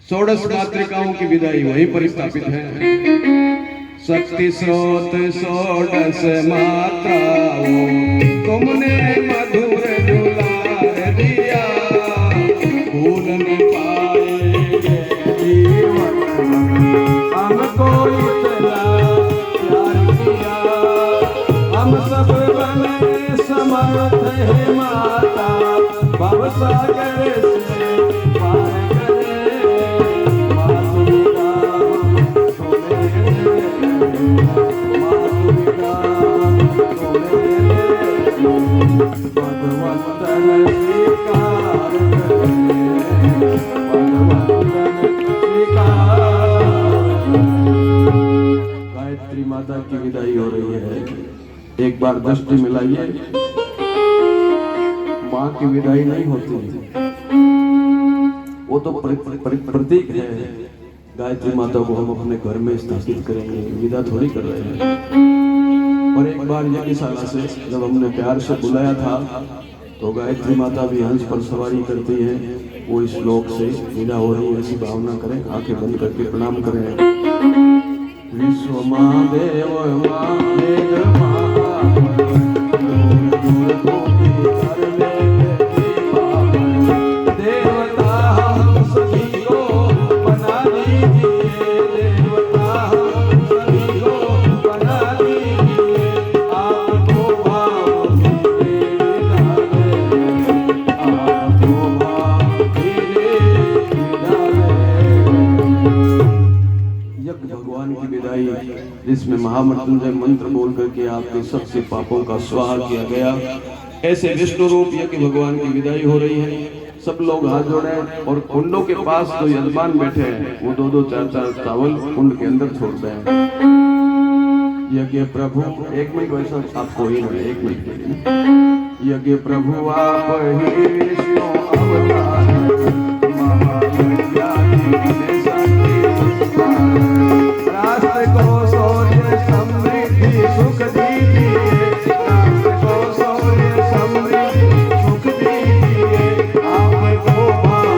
षोडश मातृकाओं की विदाई वहीं पर स्थापित है। शक्ति स्रोत षोडश मात्राओं तुमने मधुर दुलार दिया, फूल में पाएंगे जीवन हमको इतना प्यार किया, हम सब बने समर्थ है माता, भवसागर से पार गायत्री माता की विदाई हो रही है। एक बार दृष्टि मिलाइए, माँ की विदाई नहीं होती, वो तो प्रतीक है। गायत्री माता को हम अपने घर में स्थापित करेंगे, विदा थोड़ी कर रहे हैं। और एक बार यज्ञशाला से जब हमने प्यार से बुलाया था, तो गायत्री माता भी हंस पर सवारी करती है, वो इस श्लोक से विदा हो रही है, ऐसी भावना करें। आंखें बंद करके प्रणाम करें। विश्व महादेव देवता हम सभी को बना दीजिए, देवता हम सभी को बना दीजिए, आपको भाव आपको भाव यज्ञ भगवान की विदाई, जिसमें महामृत्युंजय मंत्र बोल करके आपके सबसे पापों का स्वाहा किया गया। ऐसे विष्णु रूप यज्ञ भगवान की विदाई हो रही है। सब लोग हाथ जोड़े और कुंडों के पास जो यजमान बैठे हैं, वो 2-2 4-4 चावल कुंड के अंदर छोड़ दें। यज्ञ प्रभु, एक मिनट वैसा आपको ही नहीं, 1 मिनट के लिए। यज्ञ प्रभु आप ही विष्णु अवतार, राष्ट्र को शौर्य समृद्धि सुख दीजिए, राष्ट्र को शौर्य समृद्धि सुख दीजिए, आपको भाव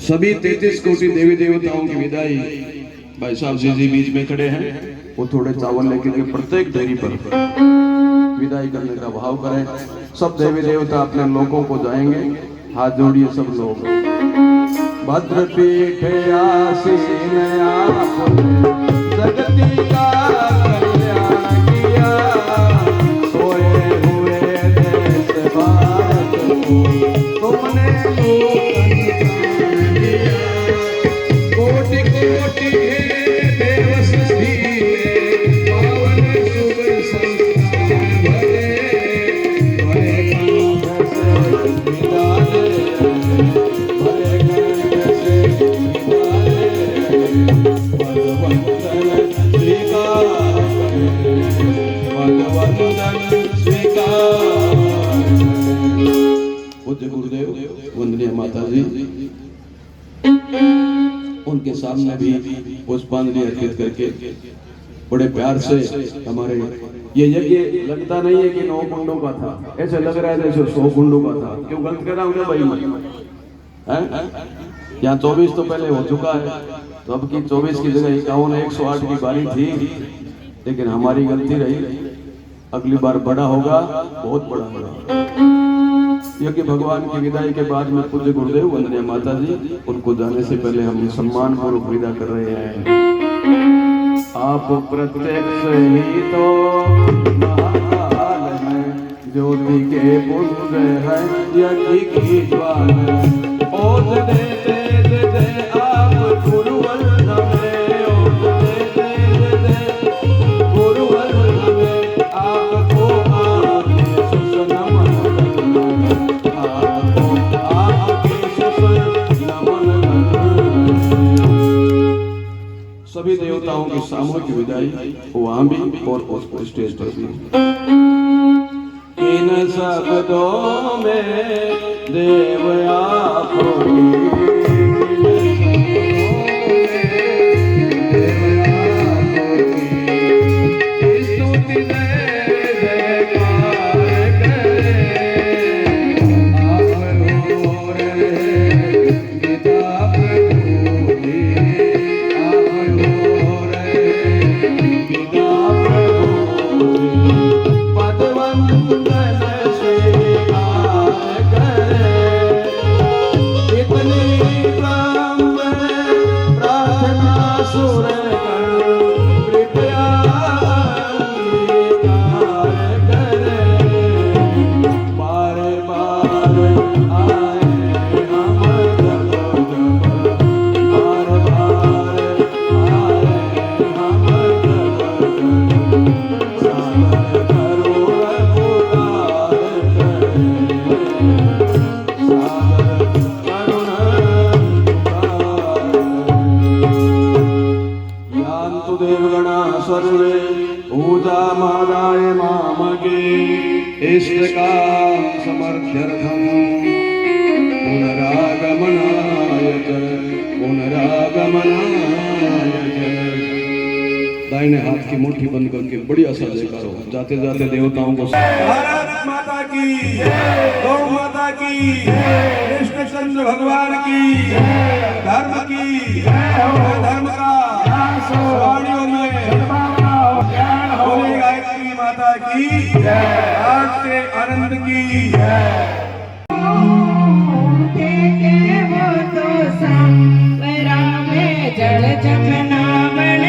सभी 33 कोटि देवी देवताओं की विदाई। भाई साहब जी बीच में खड़े हैं, वो थोड़े चावल लेकर के प्रत्येक देवी पर विदाई करने का भाव करें। सब देवी देवता अपने लोगों को जाएंगे, हाथ जोड़िए सब लोग। भद्रपीठ आसीन आप जगती का कल्याण किया, सोए हुए देश भारत को तुमने कोटि कोटि देव सृष्टि में पावन शुभ संस्कार भरे, भरे कंठ से विदा दे, भरे कंठ से विदा दे, पदवंदन स्वीकार करे, पदवंदन स्वीकार। पूज्य गुरुदेव वंदनीय माता जी, उनके सामने भी पुष्पांजलि अर्पित करके बड़े प्यार से हमारे ये यज्ञ लगता नहीं है कि 9 कुंडों का था, ऐसे लग रहा है जैसे 100 कुंडों का था। क्यों गलत कर रहा हूँ क्या भाई मैं? यहाँ 24 तो पहले हो चुका है, तो अब की 24 की जगह 51 108 की बारी थी, लेकिन हमारी गलती रही। अगली बार बड़ा होगा, बहुत बड़ा होगा। क्योंकि भगवान की विदाई के बाद में पूज्य गुरुदेव वंदनीय माता जी, उनको जाने से पहले हम सम्मान पूर्वक विदा कर रहे हैं। आप प्रत्यक्ष ही तो महाकाल हैं, ज्योति के पुंज है यज्ञ की ज्वाल। ओज देते दे आप गुरुवर नमे, ओज देते दे गुरुवर नमे, आपको आके सुस नमन, आपको आके सुस नमन। सभी देवताओं की सामूहिक विदाई वहां भी और उस स्टेज पर भी। इन शब्दों में देव आपकी सर्वे पूजामादाय मामके इष्टकाम समर्थ्यर्थम पुनरागमनाय दाहिने हाथ की मुट्ठी बंद करके बढ़िया सा जयकार हो। जाते जाते देवताओं को भारत माता की, गौ माता की, कृष्णचंद्र भगवान की, धर्म की, धर्म का वाणियों में बोले गायत्री माता की, आज से आनंद की। जल जमना बन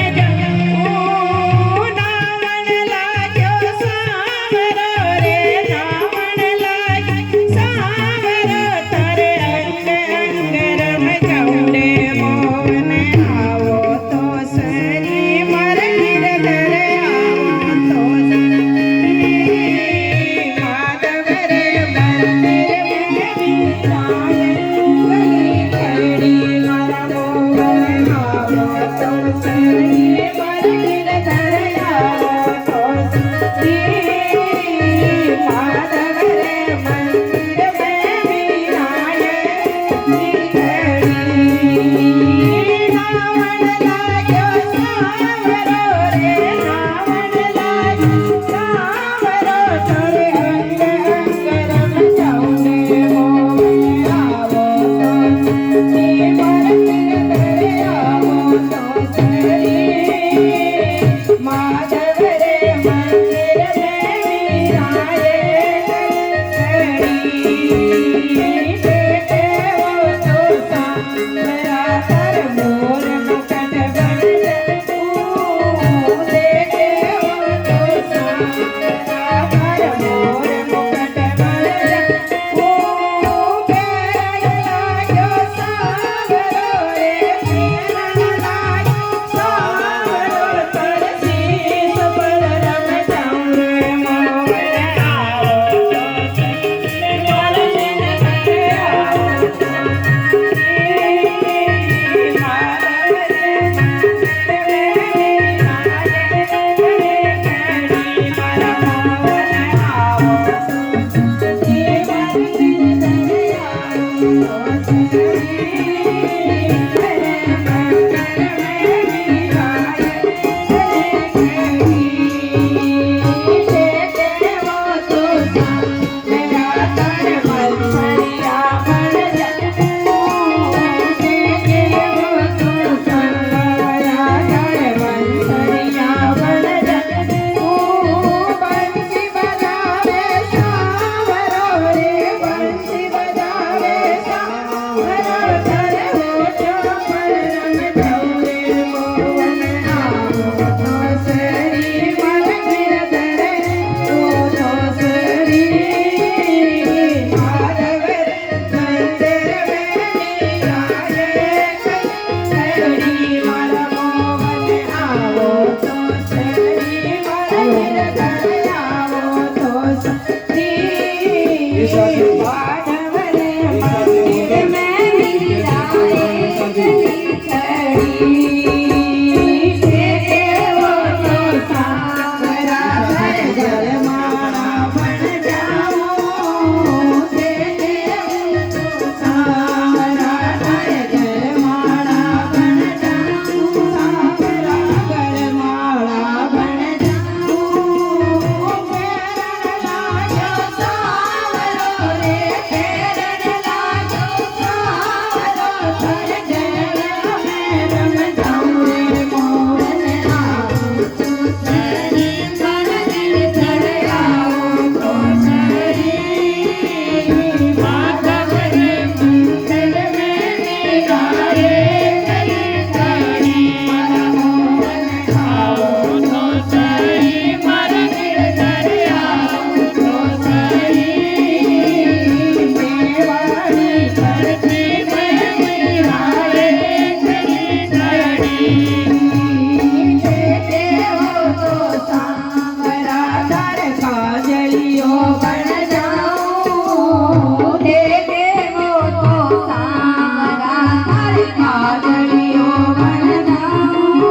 काजलियो बन जाऊं देखे वो तो सांवरा तारे काजलियो बन जाऊं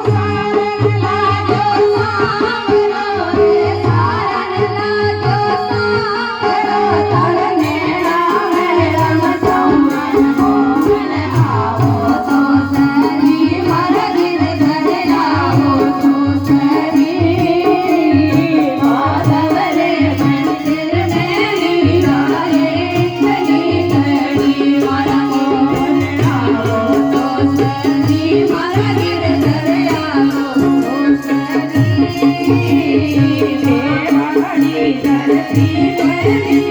सारन लाजो सांवरो रे सारन लाजो सांवरो तारे नैना में रम चौमन मोहन आवो तो सरी मर गिर घर आवो तो सरी माधव रे मंदिर में लीलाए खड़ी खड़ी मर मोहन आवो तो सरी मर गिर घर आवो तो सरी देवगढ़ी धरती पर